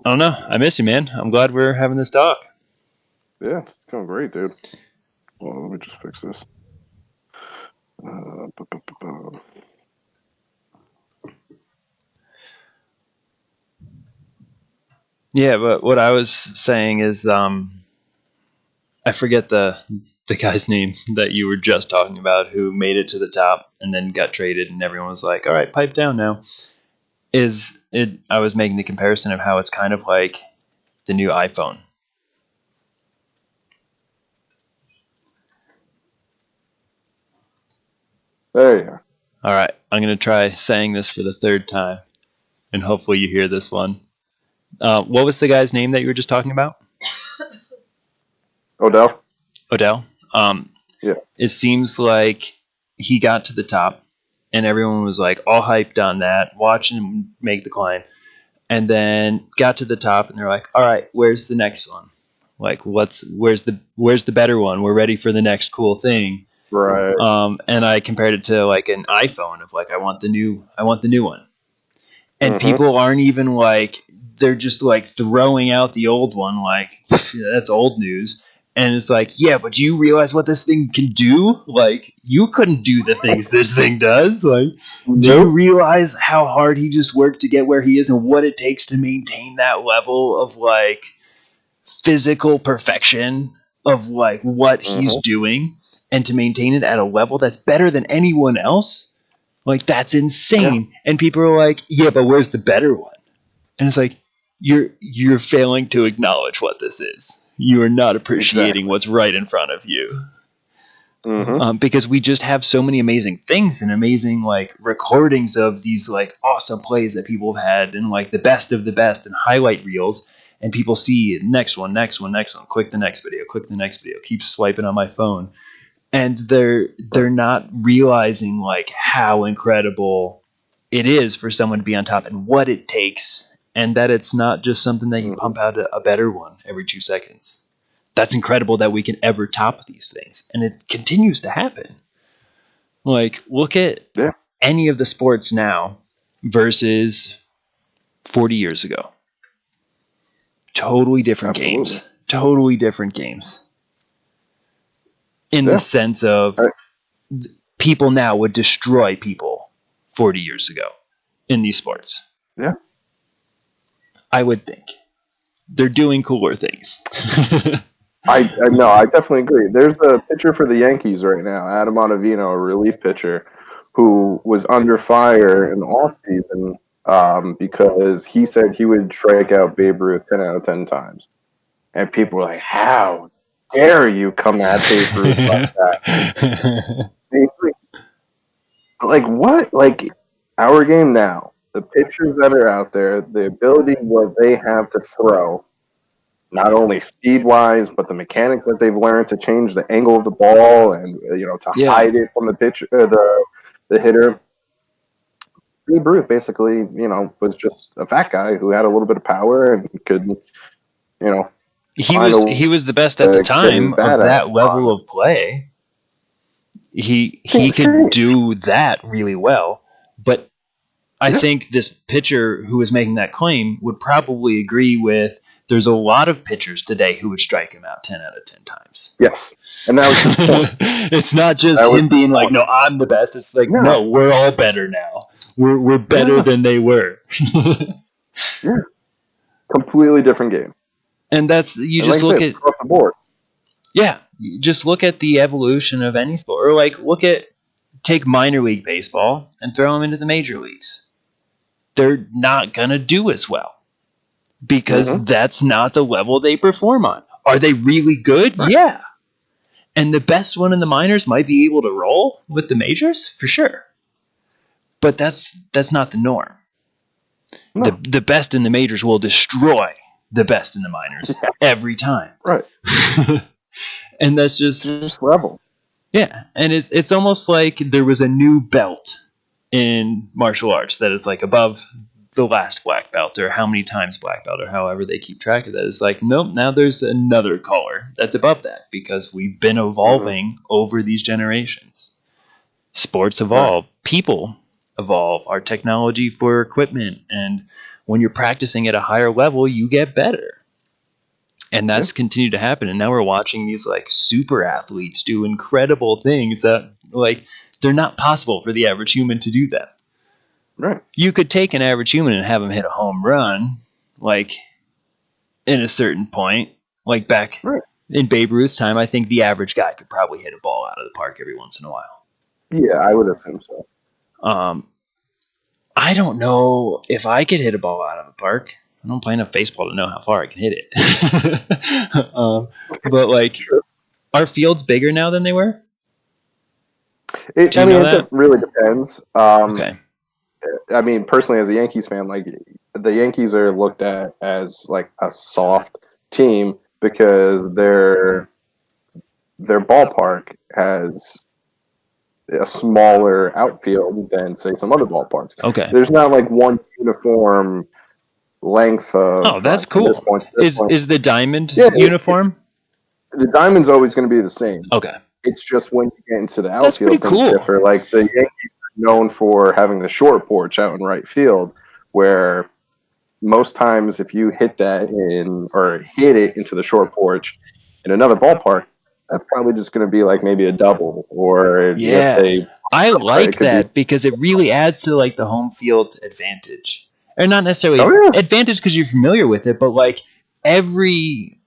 I don't know. I miss you, man. I'm glad we're having this talk. yeah, it's going great, dude. Well, let me just fix this. Bu- bu- bu- bu- Yeah, but what I was saying is, I forget the guy's name that you were just talking about who made it to the top and then got traded, and everyone was like, "All right, pipe down now." Is it? I was making the comparison of how it's kind of like the new iPhone. There you go. All right, I'm gonna try saying this for the third time, and hopefully you hear this one. What was the guy's name that you were just talking about? Odell? Odell. Yeah. It seems like he got to the top, and everyone was like all hyped on that, watching him make the climb, and then got to the top, and they're like, "All right, where's the next one? Like, where's the better one? We're ready for the next cool thing." Right. And I compared it to like an iPhone of like, I want the new one, and Mm-hmm. people aren't even like, they're just like throwing out the old one like that's old news. And it's like, yeah, but do you realize what this thing can do? Like, you couldn't do the things this thing does. Like, do you Nope. realize how hard he just worked to get where he is and what it takes to maintain that level of like physical perfection of like what he's Mm-hmm. doing, and to maintain it at a level that's better than anyone else? Like, that's Yeah. insane. And people are like, yeah, but where's the better one? And it's like, you're failing to acknowledge what this is. You are not appreciating Exactly. what's right in front of you. Mm-hmm. Because we just have so many amazing things and amazing like recordings of these like awesome plays that people have had, and like the best of the best and highlight reels. And people see next one, next one, next one. Click the next video. Click the next video. Keep swiping on my phone, and Right. they're not realizing like how incredible it is for someone to be on top and what it takes, and that it's not just something that you Mm-hmm. pump out a better one every 2 seconds. That's incredible that we can ever top these things, and it continues to happen. Like, look at Yeah. any of the sports now versus 40 years ago. Totally different Absolutely. games. Totally different games. In the Yeah. sense of, Right. people now would destroy people 40 years ago in these sports. Yeah. I would think. They're doing cooler things. I no, I definitely agree. There's a pitcher for the Yankees right now, Adam Ottavino, a relief pitcher, who was under fire in the off season because he said he would strike out Babe Ruth 10 out of 10 times, and people were like, "How dare you come at Babe Ruth like that?" And he's like, what? Like our game now, the pitchers that are out there, the ability what they have to throw, not only speed wise, but the mechanics that they've learned to change the angle of the ball and to Yeah. hide it from the pitcher, the hitter. Babe Ruth basically, was just a fat guy who had a little bit of power and could, He find was a he was the best at the way to get his time bat of out that of the level park. of play. He Seems could strange. do that really well, but I Yeah. think this pitcher who was making that claim would probably agree with, there's a lot of pitchers today who would strike him out 10 out of 10 times. Yes. And that was his point. It's not just That was him his being like, point. no, I'm the best. It's like, No. no, we're all better now. We're better Yeah. than they were. Yeah. Completely different game. And that's, you And like just I said, look it's at, across the board. yeah, you just look at the evolution of any sport, or like take minor league baseball and throw them into the major leagues. They're not gonna do as well because Mm-hmm. that's not the level they perform on. Are they really good? Right. Yeah. And the best one in the minors might be able to roll with the majors for sure. But that's not the norm. No. The best in the majors will destroy the best in the minors Yeah. every time. Right. And that's just, Just level. yeah, and it's almost like there was a new belt in martial arts that is like above the last black belt, or how many times black belt, or however they keep track of that. It's like, nope, now there's another color that's above that because we've been Mm-hmm. evolving over these generations. Sports Right. evolve, people evolve, our technology for equipment, and when you're practicing at a higher level, you get better. And Yeah. that's continued to happen, and now we're watching these like super athletes do incredible things that, like, they're not possible for the average human to do that. Right. You could take an average human and have him hit a home run, like, in a certain point, like back Right. In Babe Ruth's time, I think the average guy could probably hit a ball out of the park every once in a while. Yeah, I would assume so. Um, I don't know if I could hit a ball out of the park. I don't play enough baseball to know how far I can hit it. But like, Sure. are fields bigger now than they were? Do I you mean, know it that? really depends. Okay. I mean, personally, as a Yankees fan, like the Yankees are looked at as like a soft team because their ballpark has a smaller outfield than say some other ballparks. Okay. There's not like one uniform length Oh, of that's from this cool. point to this Is point. is the diamond Yeah, uniform? the diamond's always going to be the same. Okay. It's just when you get into the That's pretty outfield, things cool. differ. Like the Yankees are known for having the short porch out in right field, where most times if you hit that in or hit it into the short porch in another ballpark, that's probably just going to be like maybe a double, or if Yeah. they I it like could be. that because it really adds to like the home field advantage. Or not Oh necessarily yeah, advantage because you're familiar with it, but like every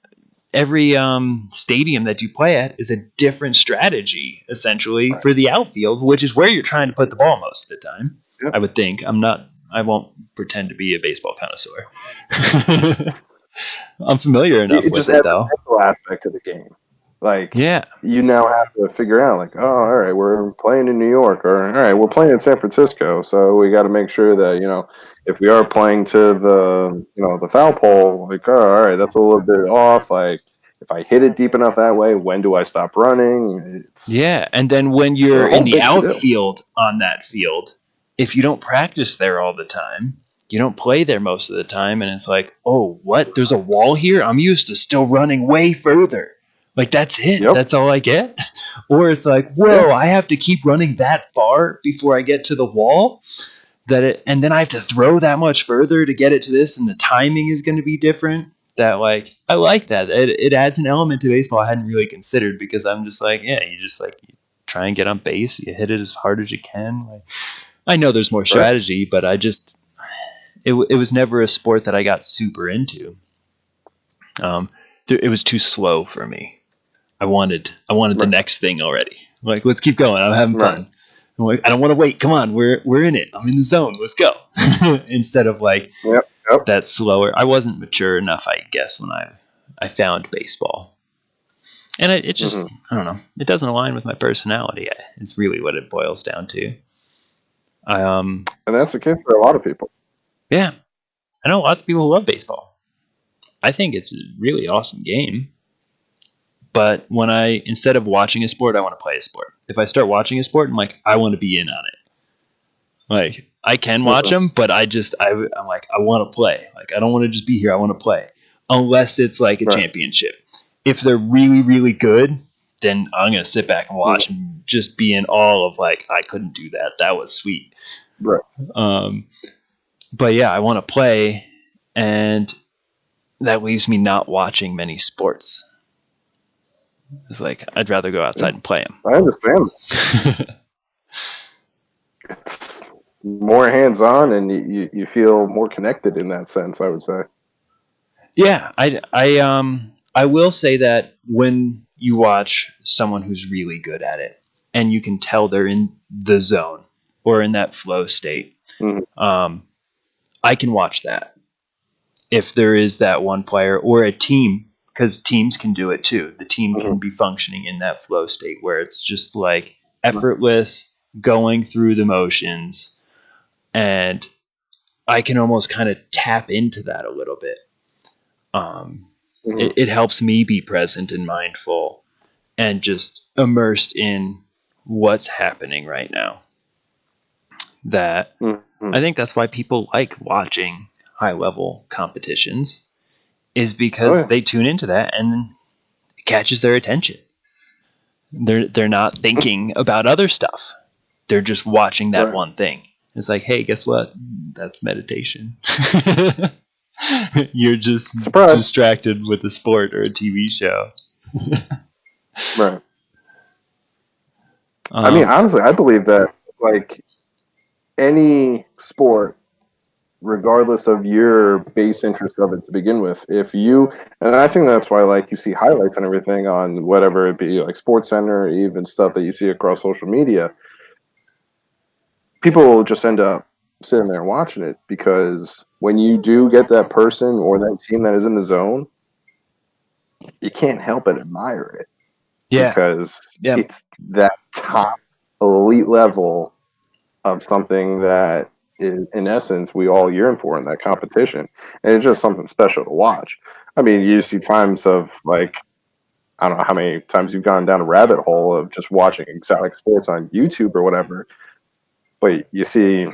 stadium that you play at is a different strategy essentially right. for the outfield, which is where you're trying to put the ball most of the time. Yep. I would think. I won't pretend to be a baseball connoisseur. I'm familiar enough It with just it adds a though. mental aspect to the game. Like Yeah. you now have to figure out, like, oh, all right, we're playing in New York, or all right, we're playing in San Francisco, so we got to make sure that if we are playing to the foul pole, like, oh, all right, that's a little bit off. Like, if I hit it deep enough that way, when do I stop running? Yeah, and then when It's you're a in whole the big to do. outfield on that field, if you don't practice there all the time, you don't play there most of the time, and it's like, oh, what? There's a wall here? I'm used to still running way further. Like, that's it. Yep. That's all I get. Or it's like, Yeah. whoa, I have to keep running that far before I get to the wall. And then I have to throw that much further to get it to this, and the timing is going to be different. That like I like that. It adds an element to baseball I hadn't really considered because I'm just like, yeah, you just like you try and get on base, you hit it as hard as you can. Like, I know there's more Right. strategy, but it was never a sport that I got super into. Um, it was too slow for me. I wanted the Right. next thing already. Like, let's keep going. I'm having Right. fun. I'm like, I don't want to wait. Come on, we're in it. I'm in the zone. Let's go. Instead of like Yep. Yep. that slower. I wasn't mature enough, I guess, when I found baseball, and it just Mm-hmm. I don't know. It doesn't align with my personality. It's really what it boils down to. I And that's the case for a lot of people. Yeah, I know lots of people who love baseball. I think it's a really awesome game. But when instead of watching a sport, I want to play a sport. If I start watching a sport, I'm like, I want to be in on it. Like, I can watch Mm-hmm. them, but I'm like, I want to play. Like, I don't want to just be here. I want to play. Unless it's like a Right. championship. If they're really, really good, then I'm gonna sit back and watch Mm-hmm. and just be in awe of like, I couldn't do that. That was sweet. Right. Um, but yeah, I want to play, and that leaves me not watching many sports. It's like I'd rather go Yeah. outside and play I understand. them. It's more hands on, and you feel more connected in that sense. I would say. Yeah, I will say that when you watch someone who's really good at it, and you can tell they're in the zone or in that flow state, Mm-hmm. um, I can watch that. If there is that one player or a team, because teams can do it too. The team Mm-hmm. can be functioning in that flow state where it's just like effortless, going through the motions, and I can almost kind of tap into that a little bit. Um, Mm-hmm. it helps me be present and mindful and just immersed in what's happening right now. That Mm-hmm. I think that's why people like watching high level competitions is Oh because yeah. they tune into that and it catches their attention. They're not thinking about other stuff. They're just watching that Right. one thing. It's like, hey, guess what? That's meditation. You're just Surprise. distracted with a sport or a TV show. Right. I mean, honestly, I believe that like any sport regardless of your base interest of it to begin with. If you, and I think that's why, like, you see highlights and everything on whatever it be, like Sports Center, even stuff that you see across social media, people will just end up sitting there watching it because when you do get that person or that team that is in the zone, you can't help but admire it Yeah. because Yeah. it's that top elite level of something that is, in essence, we all yearn for in that competition. And it's just something special to watch. I mean, you see times of like, I don't know how many times you've gone down a rabbit hole of just watching exotic sports on YouTube or whatever, but you see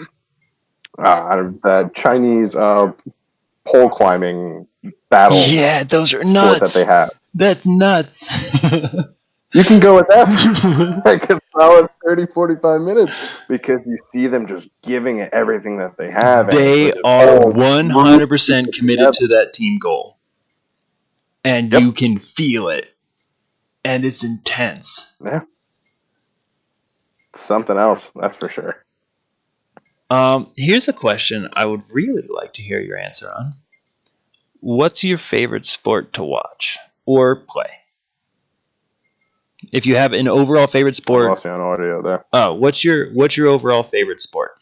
that Chinese pole climbing battle Yeah, those are sport that they nuts. have. That's nuts. You can go with that for like a solid 30, 45 minutes because you see them just giving it everything that they have. And it's They like this are whole group 100% committed together. to that team goal, and you Yep. can feel it, and it's intense. Yeah. Something else, that's for sure. Here's a question I would really like to hear your answer on. What's your favorite sport to watch or play? If you have an overall favorite I sport, lost you on audio there. what's your overall favorite sport?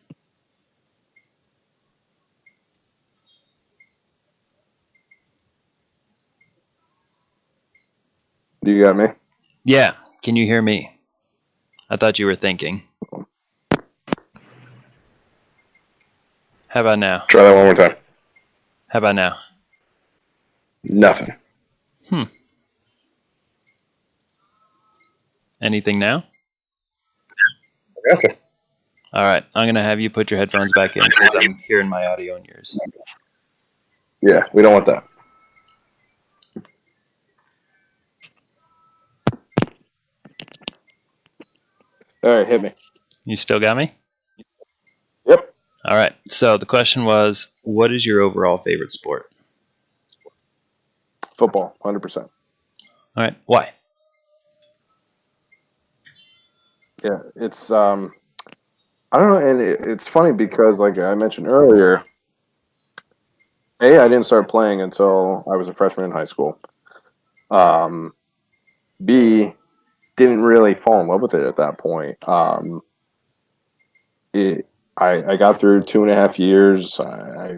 Do you got me? Yeah, can you hear me? I thought you were thinking. How about now? Try that one more time. How about now? Nothing. Hmm. Anything now? Gotcha. All right, I'm gonna have you put your headphones back in because I'm hearing my audio in yours. Yeah, we don't want that. All right, hit me. You still got me? Yep. All right. So the question was, what is your overall favorite sport? Football, 100%. All right. Why? Yeah, it's I don't know, and it's funny because like I mentioned earlier, I didn't start playing until I was a freshman in high school. Um, B, didn't really fall in love with it at that point. It, I got through 2.5 years. I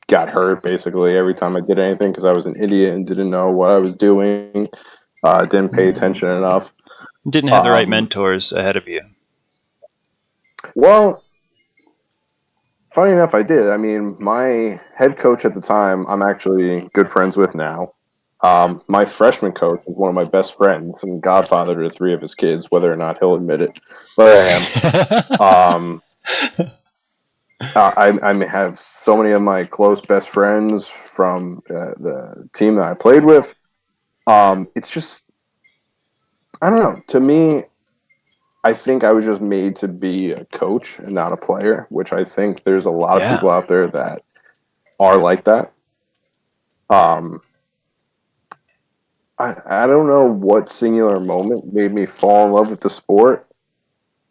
got hurt basically every time I did anything because I was an idiot and didn't know what I was doing. Didn't pay attention enough. Didn't have the right Um, mentors ahead of you. well, funny enough, I did. I mean, my head coach at the time, I'm actually good friends with now. My freshman coach was one of my best friends and godfather to three of his kids, whether or not he'll admit it, but I am. Um, I have so many of my close best friends from the team that I played with. It's just, I don't know. To me, I think I was just made to be a coach and not a player, which I think there's a lot of Yeah. people out there that are like that. Um, I don't know what singular moment made me fall in love with the sport,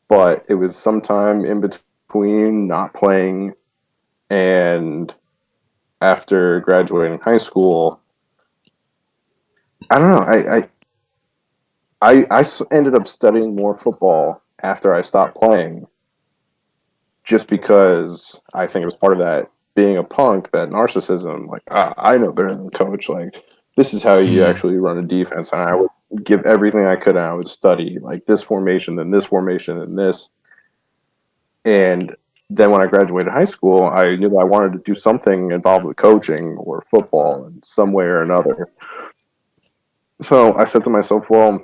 but it was sometime in between not playing and after graduating high school. I don't know. Ended up studying more football after I stopped playing just because I think it was part of that being a punk, that narcissism. Like, I know better than coach. Like, this is how you Hmm. actually run a defense. And I would give everything I could and I would study like this formation, then this formation, and this. And then when I graduated high school, I knew that I wanted to do something involved with coaching or football in some way or another. So I said to myself, well,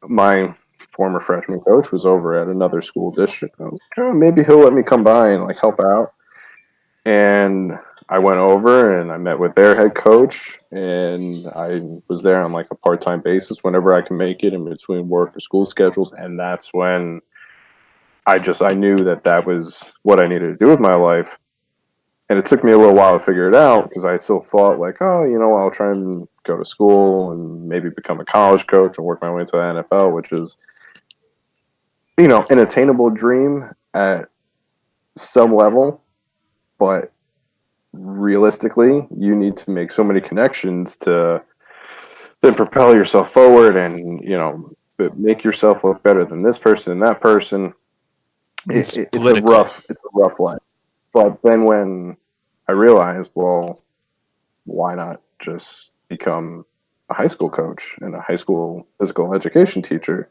my former freshman coach was over at another school district. I was like, oh, maybe he'll let me come by and like help out. And I went over and I met with their head coach, and I was there on like a part time basis whenever I can make it in between work or school schedules. And that's when I knew that that was what I needed to do with my life. And it took me a little while to figure it out because I still thought like, oh, I'll try and go to school and maybe become a college coach and work my way into the NFL, which is an attainable dream at some level, but realistically, you need to make so many connections to then propel yourself forward and, make yourself look better than this person and that person. It's It's a political. rough life. But then when I realized, well, why not just become a high school coach and a high school physical education teacher?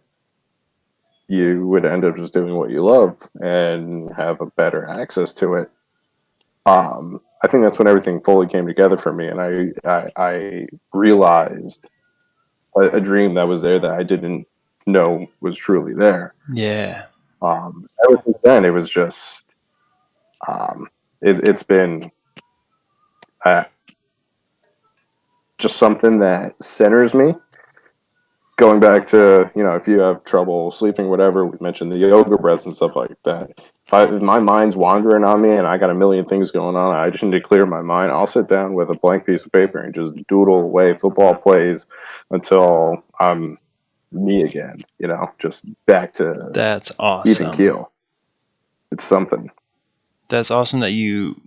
You would end up just doing what you love and have a better access to it. I think that's when everything fully came together for me, and I realized a dream that was there that I didn't know was truly there. Yeah. Ever since then, it was just um, it's been uh, just something that centers me. Going back to, if you have trouble sleeping, whatever, we mentioned the yoga breaths and stuff like that. If my mind's wandering on me and I got a million things going on, I just need to clear my mind. I'll sit down with a blank piece of paper and just doodle away football plays until I'm me again, just back to That's even awesome. keel. It's something. That's awesome that you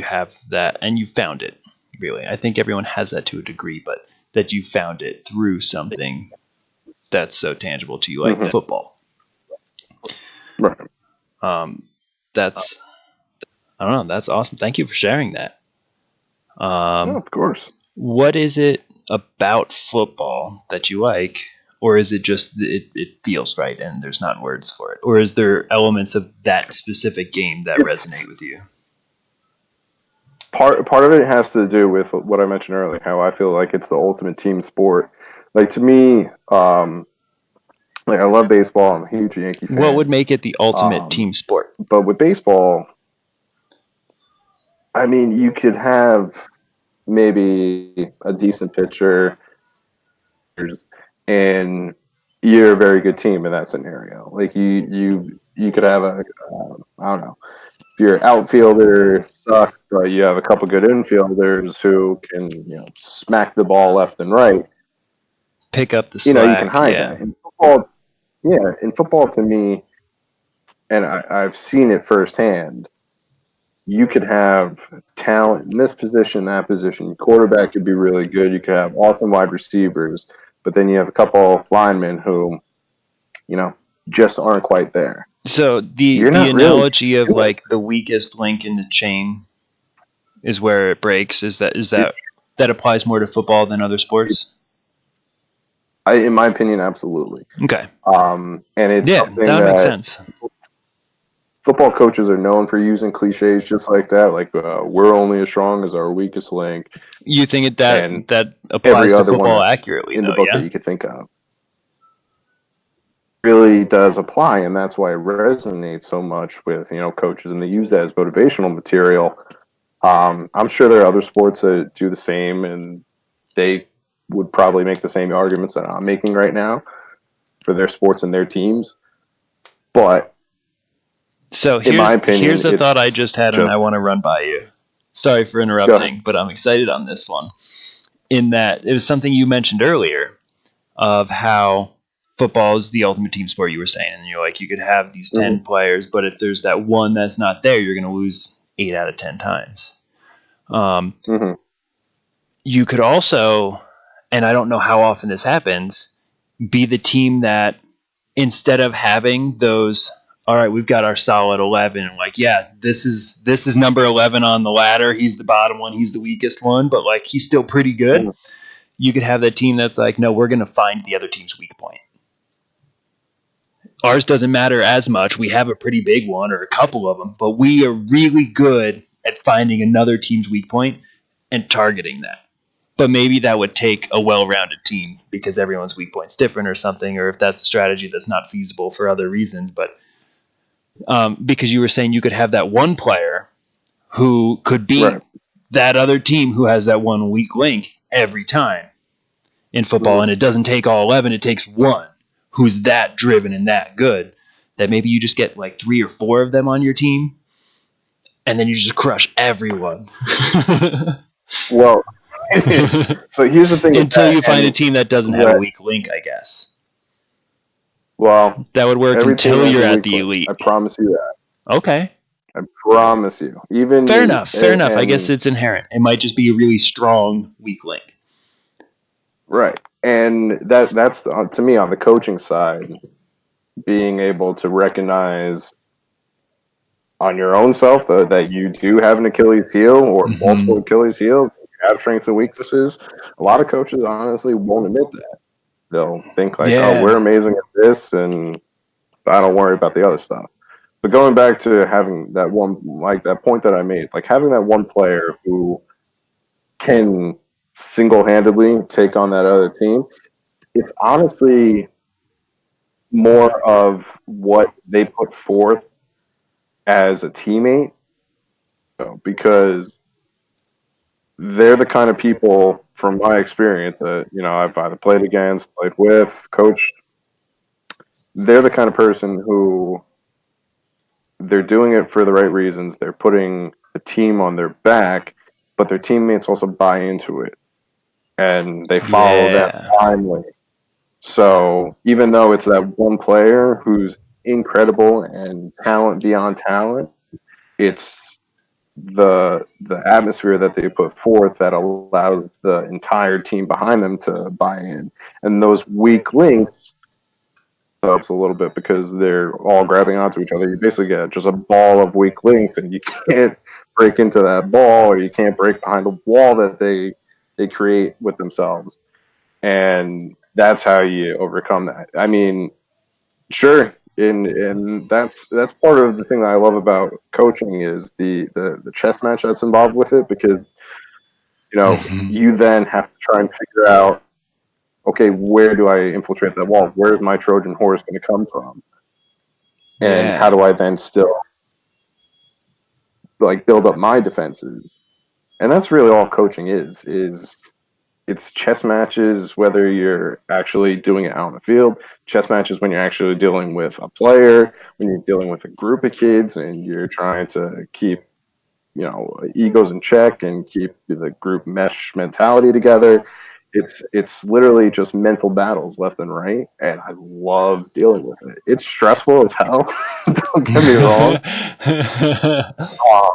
have that and you found it. Really, I think everyone has that to a degree, but that you found it through something that's so tangible to you, like Mm-hmm. football. Right. Um, that's I don't know. That's awesome. Thank you for sharing that. No, Um, of course. what is it about football that you like, or is it just it feels right and there's not words for it, or is there elements of that specific game that resonate It's with you? part of it has to do with what I mentioned earlier, how I feel like it's the ultimate team sport. Like to me, like I love baseball. I'm a huge Yankee What would fan. make it the ultimate Um, team sport? but with baseball, I mean, you could have maybe a decent pitcher, and you're a very good team in that scenario. Like you could have I don't know, if your outfielder sucks, but you have a couple good infielders who can, smack the ball left and right. Pick up the You can slack. hide Yeah. that in football. Yeah, in football, to me, and I've seen it firsthand. You could have talent in this position, that position. Your quarterback could be really good. You could have awesome wide receivers, but then you have a couple linemen who, you know, just aren't quite there. So You're the not really analogy of doing like the weakest link in the chain is where it breaks. Is it. that applies more to football than other sports? In my opinion, absolutely. Okay. And it's Yeah, something that makes that sense. football coaches are known for using cliches just like that. Like, we're only as strong as our weakest link, You think and that every applies to other football one accurately in the though, book that yeah? you could think of really does apply, and that's why it resonates so much with coaches, and they use that as motivational material. I'm sure there are other sports that do the same, and they would probably make the same arguments that I'm making right now for their sports and their teams. But So in my opinion, here's a thought I it's just had and just I want to run by you. Sorry for go ahead. interrupting, but I'm excited on this one. In that it was something you mentioned earlier of how football is the ultimate team sport, you were saying, and you're like you could have these 10 Mm-hmm. players, but if there's that one that's not there, you're going to lose 8 out of 10 times. Um, Mm-hmm. you could also, and I don't know how often this happens, be the team that instead of having those, all right, we've got our solid 11, and like, yeah, this is number 11 on the ladder, he's the bottom one, he's the weakest one, but like he's still pretty good. Mm-hmm. You could have that team that's like, no, we're going to find the other team's weak point. Ours doesn't matter as much. We have a pretty big one or a couple of them, but we are really good at finding another team's weak point and targeting that. But maybe that would take a well-rounded team because everyone's weak point's different or something, or if that's a strategy that's not feasible for other reasons. But because you were saying you could have that one player who could beat Right. that other team who has that one weak link every time in football, Mm-hmm. and it doesn't take all 11, it takes one who's that driven and that good that maybe you just get like 3 or 4 of them on your team, and then you just crush everyone. Well, so here's the thing with Until that, you find a and team that doesn't have a what weak link, I guess. well, That would work every team until has you're a at weak the link. I elite. promise you that. Okay. I promise you. Even Fair enough. Fair enough. I guess and it's inherent. It might just be a really strong weak link. right, and that's to me on the coaching side, being able to recognize on your own self that you do have an Achilles heel or multiple Mm-hmm. Achilles heels, you have strengths and weaknesses. A lot of coaches honestly won't admit that. They'll think like, "Oh, we're Yeah. amazing at this, and I don't worry about the other stuff." But going back to having that one, like that point that I made, like having that one player who can single-handedly take on that other team, it's honestly more of what they put forth as a teammate, because they're the kind of people, from my experience, that I've either played against, played with, coached. They're the kind of person who they're doing it for the right reasons. They're putting the team on their back, but their teammates also buy into it and they follow them Yeah. blindly. So even though it's that one player who's incredible and talent beyond talent, it's the atmosphere that they put forth that allows the entire team behind them to buy in. And those weak links helps a little bit because they're all grabbing onto each other. You basically get just a ball of weak links, and you can't break into that ball, or you can't break behind the wall that they create with themselves. And that's how you overcome that. I mean, sure, and that's part of the thing that I love about coaching is the chess match that's involved with it, because Mm-hmm. you then have to try and figure out, okay, where do I infiltrate that wall? Where's my Trojan horse going to come from? And how Yeah. do I then still like build up my defenses? And that's really all coaching is it's chess matches, whether you're actually doing it out on the field, chess matches when you're actually dealing with a player, when you're dealing with a group of kids and you're trying to keep egos in check and keep the group mesh mentality together. It's literally just mental battles left and right, and I love dealing with it. It's stressful as hell. Don't get me wrong, um,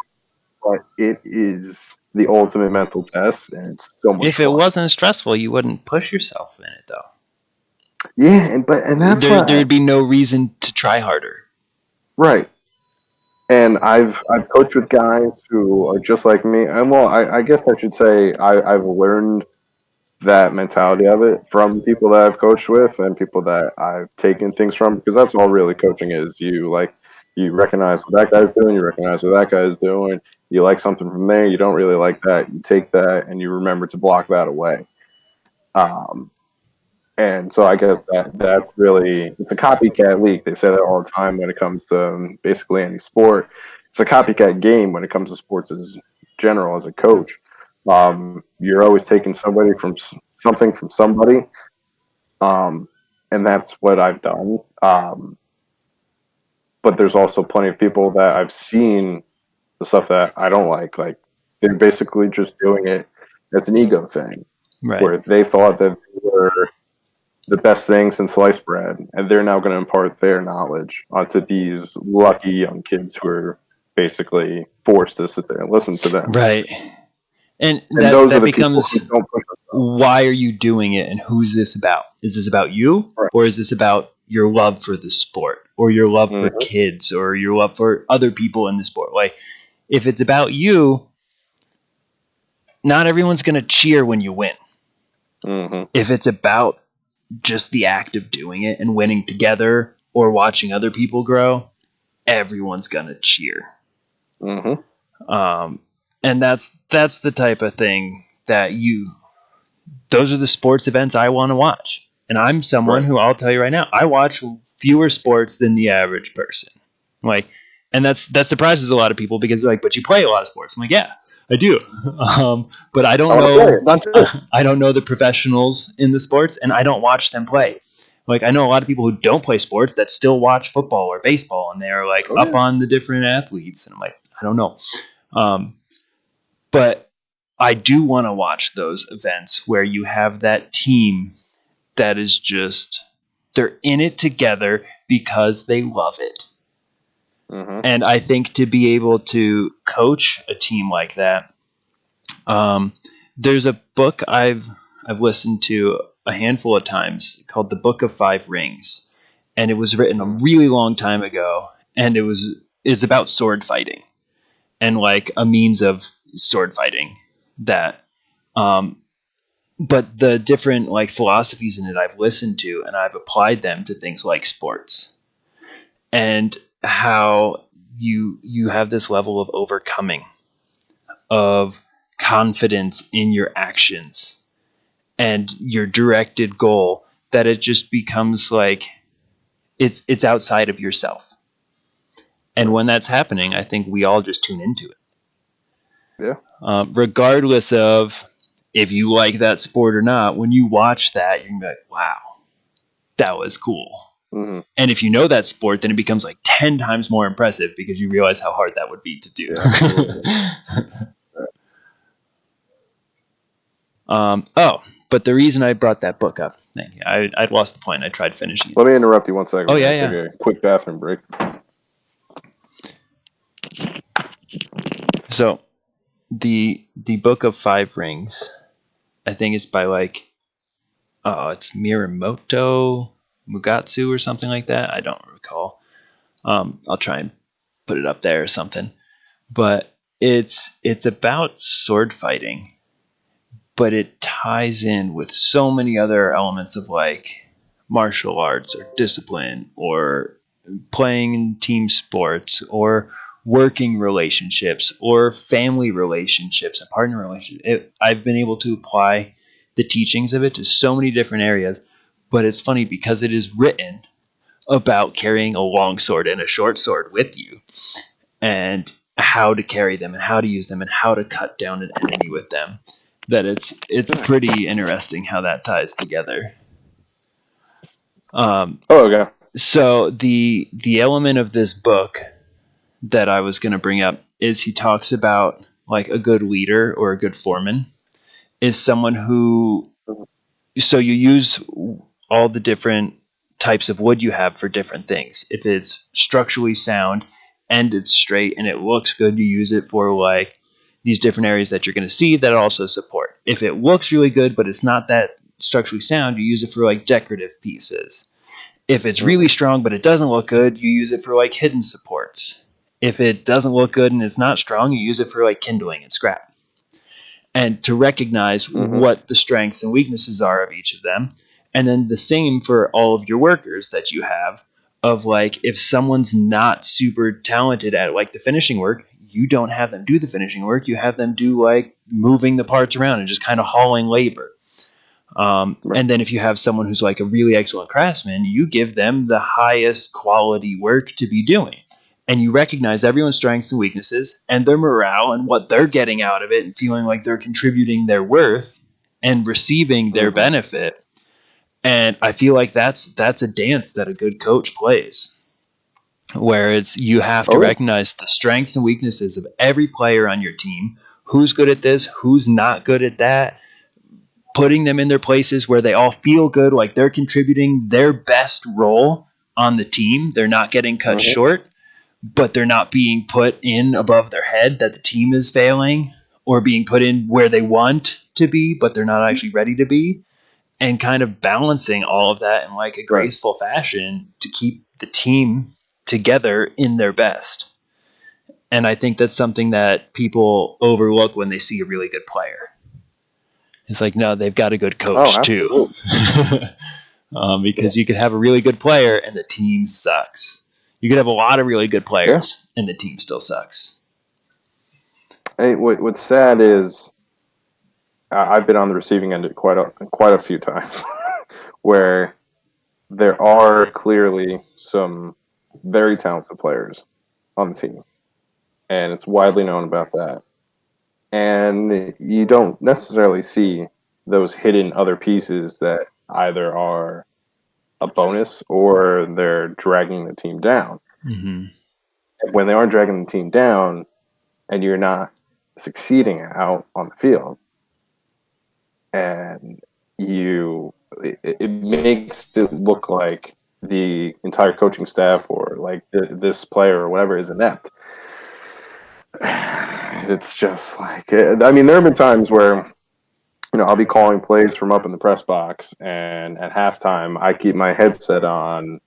but it is the ultimate mental test, and it's so much If it fun. wasn't stressful, you wouldn't push yourself in it, though. Yeah, and that's what There'd be no reason to try harder. right. And I've coached with guys who are just like me, and well, I guess I should say I've learned that mentality of it from people that I've coached with and people that I've taken things from, because that's all really coaching is. You recognize what that guy's doing, you recognize what that guy's doing, you like something from there, you don't really like that, you take that and you remember to block that away. Um, and so I guess that's really, it's a copycat league. They say that all the time when it comes to basically any sport. It's a copycat game when it comes to sports as general as a coach. You're always taking something from somebody, um, and that's what I've done. But there's also plenty of people that I've seen the stuff that I don't like. Like they're basically just doing it as an ego thing, Right. where they thought that they were the best thing since sliced bread, and they're now going to impart their knowledge onto these lucky young kids who are basically forced to sit there and listen to them. Right. And And that those are that the people who becomes, don't push themselves. why are you doing it and who's this about? Is this about you Right. or is this about your love for the sport or your love for Mm-hmm. kids or your love for other people in the sport? Like if it's about you, not everyone's going to cheer when you win. Mm-hmm. If it's about just the act of doing it and winning together or watching other people grow, everyone's going to cheer. Mm-hmm. Um, and that's the type of thing that you those are the sports events I want to watch. And I'm someone Right. who, I'll tell you right now, I watch fewer sports than the average person. Like, and that surprises a lot of people because they're like, but you play a lot of sports. I'm like, yeah, I do. But I I don't want to play know it. That's it. I don't know the professionals in the sports and I don't watch them play. Like I know a lot of people who don't play sports that still watch football or baseball and they're like Oh up yeah. on the different athletes and I'm like, I don't know. Um, but I do want to watch those events where you have that team that is just they're in it together because they love it. Mm-hmm. And I think to be able to coach a team like that, um, there's a book I've listened to a handful of times called The Book of Five Rings, and it was written a Mm-hmm. really long time ago, and it's about sword fighting and like a means of sword fighting that um, but the different like philosophies in it I've listened to and I've applied them to things like sports and how you have this level of overcoming of confidence in your actions and your directed goal that it just becomes like it's outside of yourself. And Right. when that's happening, I think we all just tune into it, Yeah. regardless of if you like that sport or not. When you watch that, you're gonna be like, "Wow, that was cool." Mm-hmm. And if you know that sport, then it becomes like 10 times more impressive because you realize how hard that would be to do. Yeah. Absolutely. Oh, but the reason I brought that book up, thank you. I'd lost the point. I tried finishing it. Let me interrupt you 1 second. Oh, We're yeah, gonna take yeah. a quick bathroom break. So the Book of Five Rings, I think it's by like, oh, it's Miyamoto Mugatsu or something like that. I don't recall. I'll try and put it up there or something. But it's about sword fighting, but it ties in with so many other elements of like martial arts or discipline or playing in team sports or working relationships or family relationships and partner relationships. I've been able to apply the teachings of it to so many different areas, but it's funny because it is written about carrying a long sword and a short sword with you and how to carry them and how to use them and how to cut down an enemy with them, that it's pretty interesting how that ties together. um, Oh, okay. so the element of this book that I was going to bring up is he talks about like a good leader or a good foreman is someone who, so you use all the different types of wood you have for different things. If it's structurally sound and it's straight and it looks good, you use it for like these different areas that you're going to see that also support. If it looks really good but it's not that structurally sound, you use it for like decorative pieces. If it's really Mm-hmm. strong but it doesn't look good, you use it for like hidden supports. If it doesn't look good and it's not strong, you use it for like kindling and scrap. And to recognize Mm-hmm. what the strengths and weaknesses are of each of them. And then the same for all of your workers that you have, of like if someone's not super talented at like the finishing work, you don't have them do the finishing work. You have them do like moving the parts around and just kind of hauling labor. Right. And then if you have someone who's like a really excellent craftsman, you give them the highest quality work to be doing. And you recognize everyone's strengths and weaknesses and their morale and what they're getting out of it and feeling like they're contributing their worth and receiving their Mm-hmm. benefit. And I feel like that's a dance that a good coach plays, where it's you have to Oh, yeah. recognize the strengths and weaknesses of every player on your team, who's good at this, who's not good at that, putting them in their places where they all feel good, like they're contributing their best role on the team. They're not getting cut Mm-hmm. short, but they're not being put in above their head that the team is failing or being put in where they want to be, but they're not actually ready to be. And kind of balancing all of that in like a Right. graceful fashion to keep the team together in their best. And I think that's something that people overlook when they see a really good player. It's like, no, they've got a good Oh, coach too. absolutely. Yeah. Because you could have a really good player and the team sucks. You could have a lot of really good Yeah. players and the team still sucks. And what's sad is I've been on the receiving end quite a few times where there are clearly some very talented players on the team, and it's widely known about that. And you don't necessarily see those hidden other pieces that either are a bonus or they're dragging the team down. Mm-hmm. And when they are dragging the team down and you're not succeeding out on the field, and it makes it look like the entire coaching staff or like this player or whatever is inept. It's just like, I mean, there have been times where, I'll be calling plays from up in the press box, and at halftime, I keep my headset on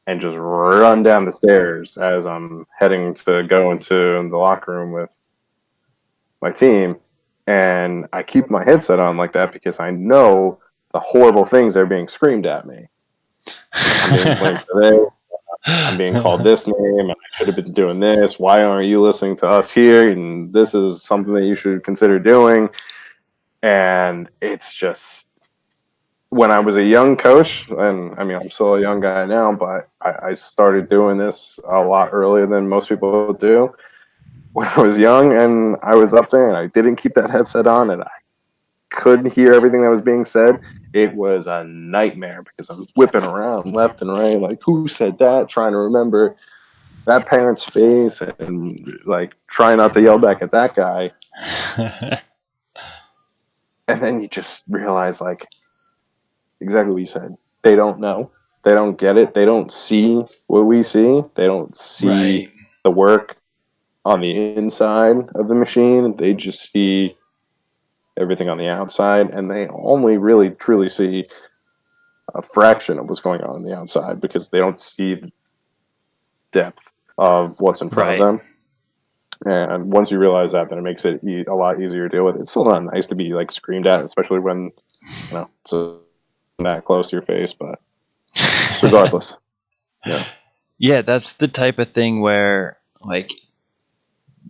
and just run down the stairs as I'm heading to go into the locker room with my team. And I keep my headset on like that because I know the horrible things that are being screamed at me. I'm being blamed for this. I'm being called this name, and I should have been doing this. Why aren't you listening to us here? And this is something that you should consider doing. And it's just, when I was a young coach, and I mean, I'm still a young guy now, but I started doing this a lot earlier than most people do. When I was young and I was up there and I didn't keep that headset on and I couldn't hear everything that was being said, it was a nightmare because I was whipping around left and right, like, who said that? Trying to remember that parent's face and like trying not to yell back at that guy. And then you just realize, like, exactly what you said. They don't know. They don't get it. They don't see what we see. They don't see Right. the work on the inside of the machine. They just see everything on the outside, and they only really truly see a fraction of what's going on the outside because they don't see the depth of what's in front of Right. them. And once you realize that, then it makes it a lot easier to deal with. It's still not nice to be like screamed at, especially when it's that close to your face. But regardless, Yeah, that's the type of thing where, like,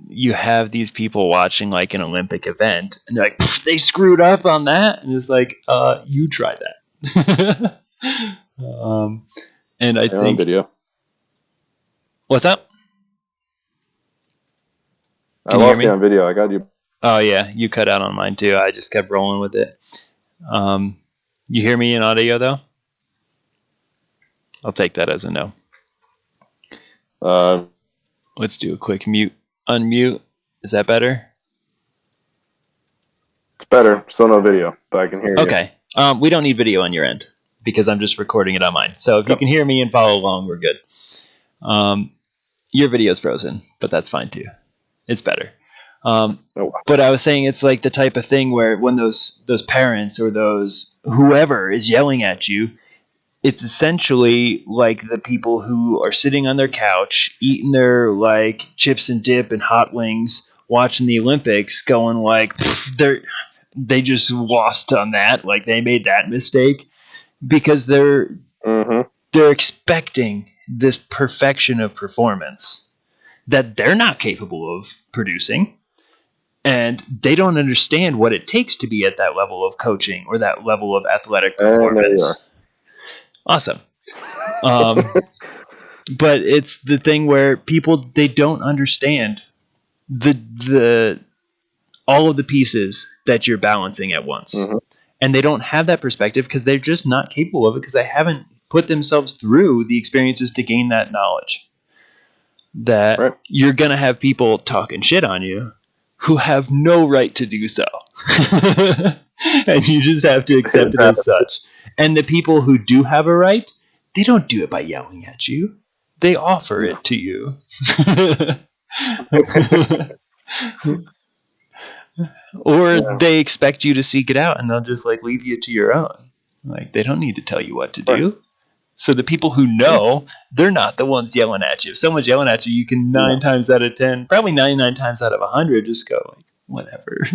you have these people watching like an Olympic event, and they're like, they screwed up on that, and it's like, you try that. And I they're on think, video. what's up? I Can you hear lost you me? on video. I got you. Oh yeah, you cut out on mine too. I just kept rolling with it. You hear me in audio though? I'll take that as a no. Let's do a quick unmute. Is that better? It's better. Still no video, but I can hear you. Okay. We don't need video on your end because I'm just recording it on mine. So if you can hear me and follow along, we're good. Your video's frozen, but that's fine too. It's better. But I was saying it's like the type of thing where when those parents or those whoever is yelling at you, it's essentially like the people who are sitting on their couch eating their like chips and dip and hot wings, watching the Olympics, going like they just lost on that, like they made that mistake because they're expecting this perfection of performance that they're not capable of producing, and they don't understand what it takes to be at that level of coaching or that level of athletic performance. Awesome. But it's the thing where people, they don't understand the all of the pieces that you're balancing at once. And they don't have that perspective because they're just not capable of it because they haven't put themselves through the experiences to gain that knowledge. That you're going to have people talking shit on you who have no right to do so. And you just have to accept it as such. And the people who do have a right, they don't do it by yelling at you. They offer it to you. Or they expect you to seek it out and they'll just like leave you to your own. Like they don't need to tell you what to do. So the people who know, they're not the ones yelling at you. If someone's yelling at you, you can 9 times out of 10, probably 99 times out of 100, just go like, whatever.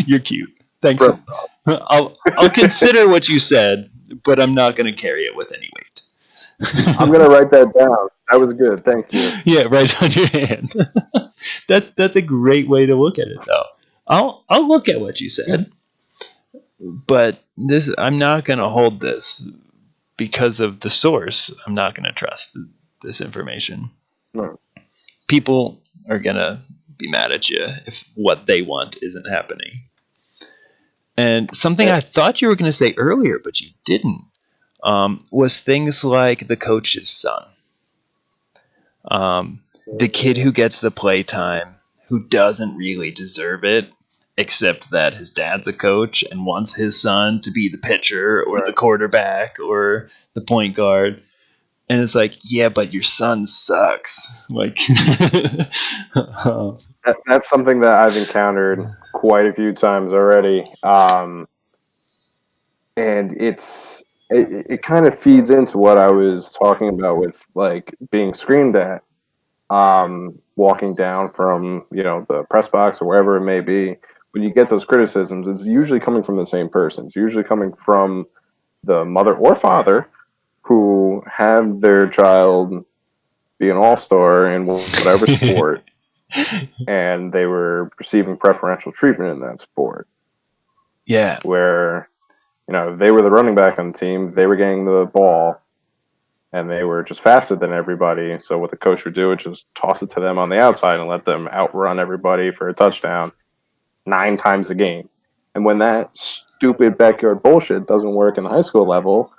You're cute. Thanks. I'll consider what you said, but I'm not going to carry it with any weight. I'm going to write that down. That was good. Thank you. Yeah, right on your hand. That's a great way to look at it, though. I'll look at what you said, but I'm not going to hold this because of the source. I'm not going to trust this information. No. People are going to be mad at you if what they want isn't happening. And something I thought you were going to say earlier, but you didn't, was things like the coach's son. The kid who gets the playtime, who doesn't really deserve it, except that his dad's a coach and wants his son to be the pitcher or the Right. quarterback or the point guard. And it's like, yeah, but your son sucks. Like, That's something that I've encountered quite a few times already. And it kind of feeds into what I was talking about with like being screamed at, walking down from the press box or wherever it may be. When you get those criticisms, it's usually coming from the same person. It's usually coming from the mother or father who had their child be an all-star in whatever sport, and they were receiving preferential treatment in that sport. yeah, Where they were the running back on the team, they were getting the ball, and they were just faster than everybody. So what the coach would do is just toss it to them on the outside and let them outrun everybody for a touchdown 9 times a game. And when that stupid backyard bullshit doesn't work in the high school level,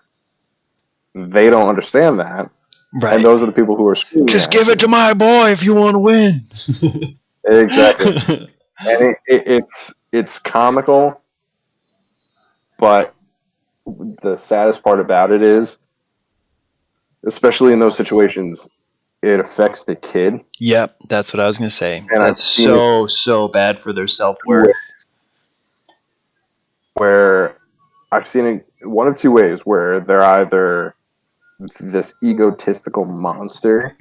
they don't understand that. right. And those are the people who are screaming Just at give you. it to my boy if you want to win. Exactly. And it's comical, but the saddest part about it is, especially in those situations, it affects the kid. Yep, that's what I was gonna say. And I've That's seen it so bad for their self-worth. where I've seen it one of two ways, where they're either this egotistical monster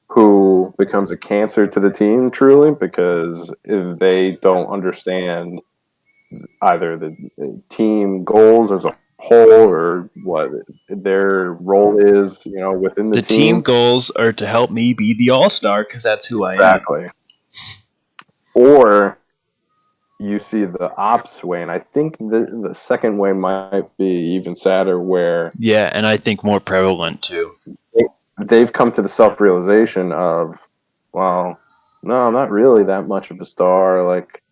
who becomes a cancer to the team truly because they don't understand either the team goals as a whole or what their role is, within the The team team. goals are to help me be the all-star because that's who I am. Exactly. Or you see the opposite way, and I think the second way might be even sadder, where Yeah, and I think more prevalent too. they've come to the self-realization of, well, no, I'm not really that much of a star. Like,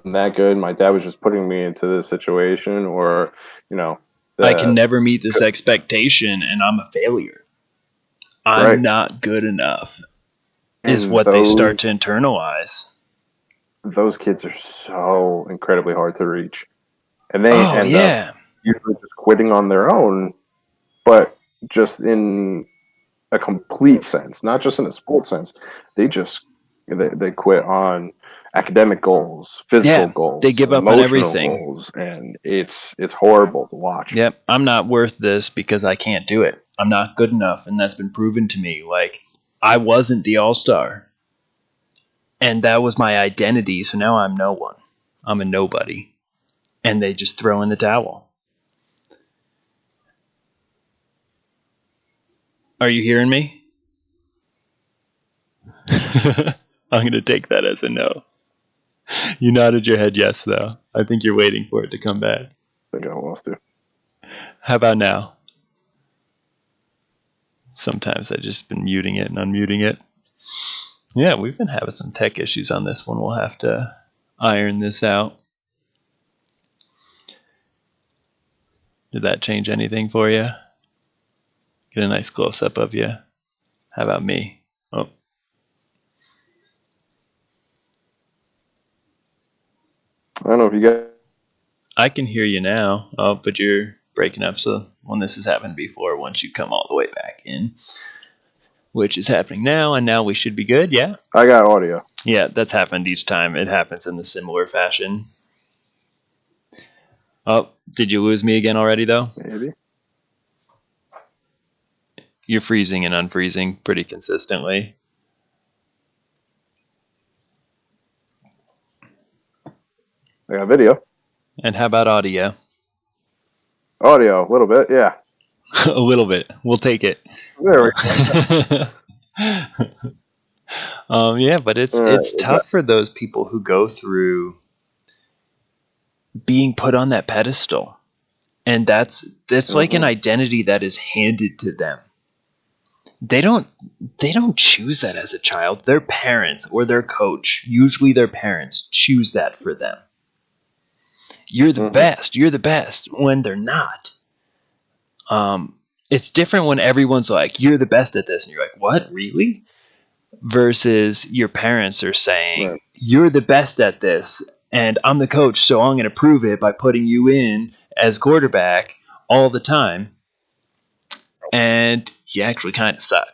I'm that good. My dad was just putting me into this situation, or you know, I can the never meet this expectation and I'm a failure. I'm right. not good enough is And what they start to internalize. those kids are so incredibly hard to reach, and they Oh, end up yeah. usually just quitting on their own, but just in a complete sense, not just in a sports sense. They just they quit on academic goals, physical Yeah, they goals, give up on emotional everything. goals, and it's horrible to watch. Yep, I'm not worth this because I can't do it. I'm not good enough, and that's been proven to me. Like, I wasn't the all-star, and that was my identity, so now I'm no one. I'm a nobody. And they just throw in the towel. Are you hearing me? I'm going to take that as a no. You nodded your head yes, though. I think you're waiting for it to come back. I think I lost it. How about now? Sometimes I've just been muting it and unmuting it. Yeah, we've been having some tech issues on this one. We'll have to iron this out. Did that change anything for you? Get a nice close up of you. How about me? Oh, I don't know if you guys. I can hear you now. Oh, but you're breaking up. So when this has happened before, once you come all the way back in, which is happening now, and now we should be good. Yeah. I got audio. Yeah, that's happened each time. It happens in the similar fashion. Oh, did you lose me again already, though? Maybe. You're freezing and unfreezing pretty consistently. I got video. And how about audio? Audio, a little bit. Yeah. A little bit. We'll take it. There we go. Yeah, but All it's right. tough for those people who go through being put on that pedestal, and that's like an identity that is handed to them. They don't choose that as a child. Their parents or their coach, usually their parents, choose that for them. You're the best. You're the best when they're not. It's different when everyone's like, "You're the best at this," and you're like, "What, really?" Versus your parents are saying, Right. you're the best at this, and I'm the coach, so I'm going to prove it by putting you in as quarterback all the time, and you actually kind of suck.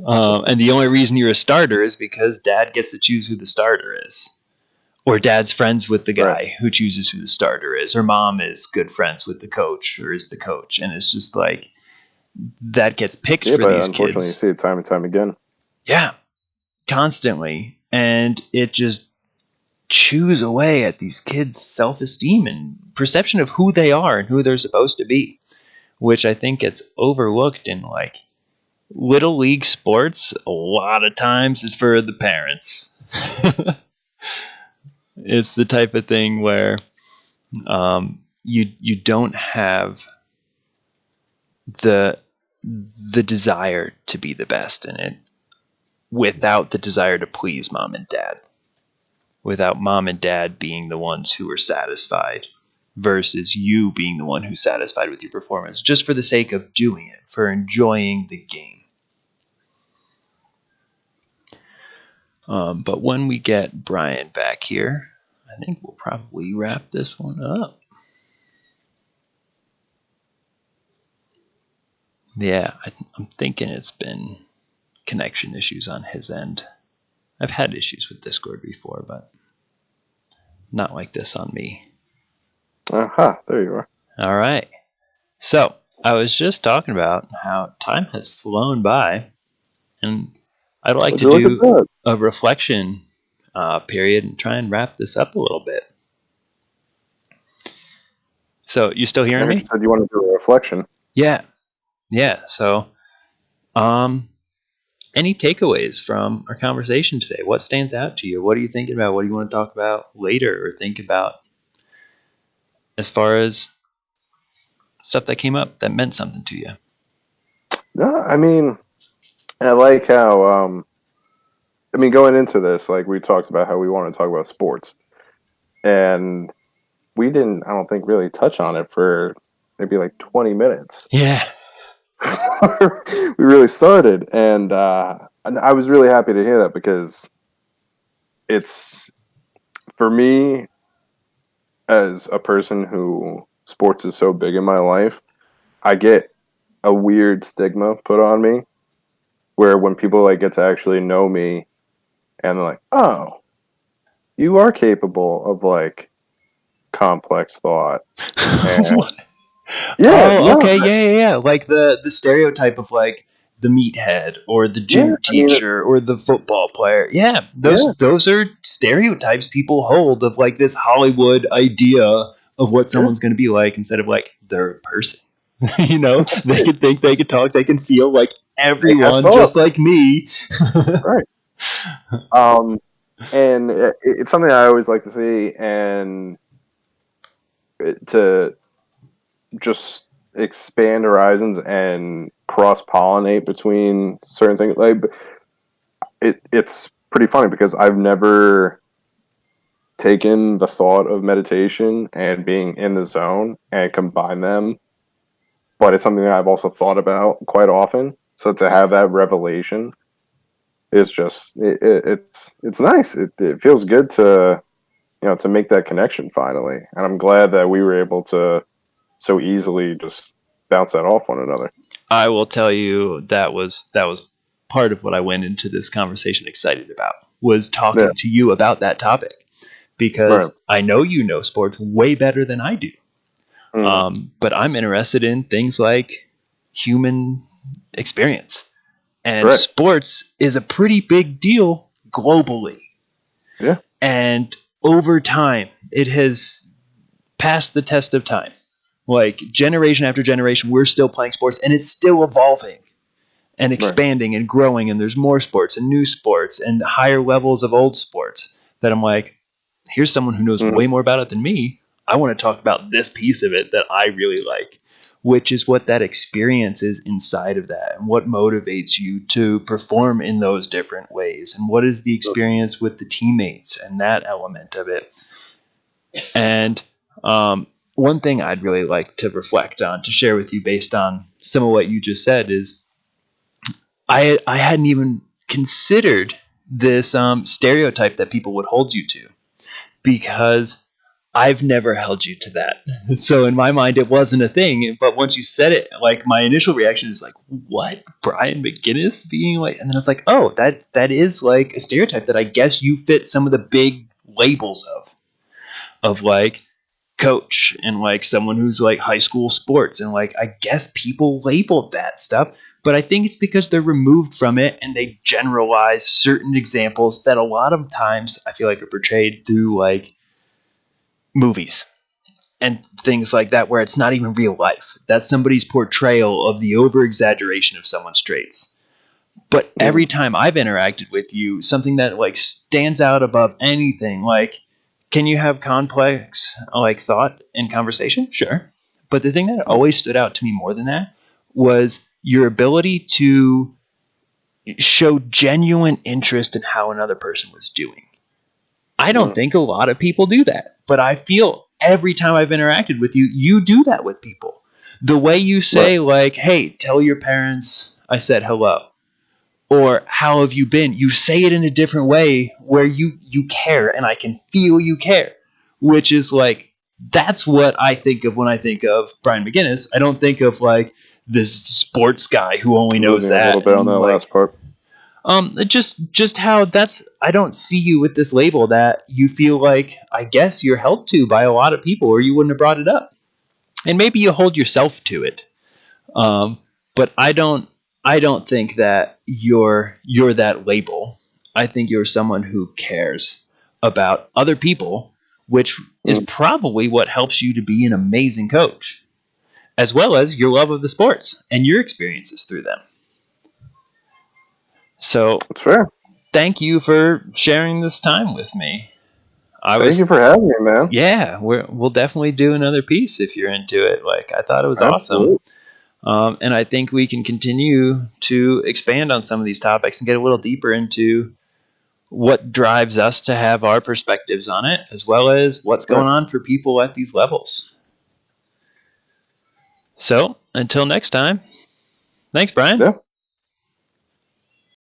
And the only reason you're a starter is because dad gets to choose who the starter is. Or dad's friends with the Right. guy who chooses who the starter is. Or mom is good friends with the coach or is the coach. And it's just like that gets picked Yeah, for but these unfortunately, you kids. see it time and time again. Yeah, constantly. And it just chews away at these kids' self esteem and perception of who they are and who they're supposed to be, which I think gets overlooked in like little league sports. A lot of times is for the parents. It's the type of thing where you don't have the the desire to be the best in it without the desire to please mom and dad, without mom and dad being the ones who are satisfied versus you being the one who's satisfied with your performance just for the sake of doing it, for enjoying the game. But when we get Brian back here, I think we'll probably wrap this one up. Yeah, I'm thinking it's been connection issues on his end. I've had issues with Discord before, but not like this on me. Aha, there you are. All right. So I was just talking about how time has flown by, and I'd like Would to you look at do that? a reflection period and try and wrap this up a little bit. So you still I hearing heard you me? said you want to do a reflection. Yeah, yeah. So, um, any takeaways from our conversation today? What stands out to you? What are you thinking about? What do you want to talk about later or think about as far as stuff that came up that meant something to you? No, I mean, I like how, I mean, going into this, like we talked about how we want to talk about sports, and we didn't, I don't think, really touch on it for maybe like 20 minutes. Yeah. We really started, and I was really happy to hear that because it's for me as a person who sports is so big in my life. I get a weird stigma put on me where when people like get to actually know me and they're like, "Oh, you are capable of like complex thought." And yeah, Oh, no, okay, yeah, yeah, yeah. Like the stereotype of like the meathead or the yeah, gym I mean, teacher or the football player. Yeah, yeah, those are stereotypes people hold of like this Hollywood idea of what yeah, someone's going to be like instead of like they're a person. You know, they can think, they can talk, they can feel like they have everyone, thought, just like me. right? Um, and it's something I always like to see, and to just expand horizons and cross pollinate between certain things. Like it's pretty funny because I've never taken the thought of meditation and being in the zone and combine them, but it's something that I've also thought about quite often. So to have that revelation is just it's nice. It feels good to to make that connection finally, and I'm glad that we were able to so easily just bounce that off one another. I will tell you that was part of what I went into this conversation excited about was Yeah, talking to you about that topic right. because I know you know sports way better than I do. Mm, But I'm interested in things like human experience. And right. sports is a pretty big deal globally. Yeah. And over time, it has passed the test of time. Like generation after generation, we're still playing sports and it's still evolving and Right. expanding and growing. And there's more sports and new sports and higher levels of old sports that I'm like, here's someone who knows Hmm. way more about it than me. I want to talk about this piece of it that I really like, which is what that experience is inside of that and what motivates you to perform in those different ways. And what is the experience with the teammates and that element of it. And one thing I'd really like to reflect on, to share with you based on some of what you just said, is I hadn't even considered this stereotype that people would hold you to, because I've never held you to that. So in my mind, it wasn't a thing. But once you said it, like my initial reaction is like, "What? Brian McGuinness being like?" And then it's like, "Oh, that is like a stereotype that I guess you fit some of the big labels of like coach and like someone who's like high school sports, and like I guess people labeled that stuff." But I think it's because they're removed from it and they generalize certain examples that a lot of times I feel like are portrayed through like movies and things like that, where it's not even real life. That's somebody's portrayal of the over exaggeration of someone's traits. But every Mm. time I've interacted with you, something that like stands out above anything, like, can you have complex like thought in conversation? Sure. But the thing that Mm. always stood out to me more than that was your ability to show genuine interest in how another person was doing. I don't Mm. think a lot of people do that, but I feel every time I've interacted with you, you do that with people. The way you Right. say, like, "Hey, tell your parents I said hello," or "How have you been?" You say it in a different way where you care, and I can feel you care, which is like, that's what I think of when I think of Brian McGuinness. I don't think of like this sports guy who only knows Losing a little that, bit on and that like last part. just how that's, I don't see you with this label that you feel like I guess you're held to by a lot of people, or you wouldn't have brought it up. And maybe you hold yourself to it. Um, but I don't think that you're that label. I think you're someone who cares about other people, which is Mm. probably what helps you to be an amazing coach, as well as your love of the sports and your experiences through them. So It's fair. thank you for sharing this time with me. I Thank was you for having me, man. Yeah, we'll definitely do another piece if you're into it. Like, I thought it was awesome. Absolutely. And I think we can continue to expand on some of these topics and get a little deeper into what drives us to have our perspectives on it, as well as what's Right. going on for people at these levels. So until next time, thanks, Brian. Yeah.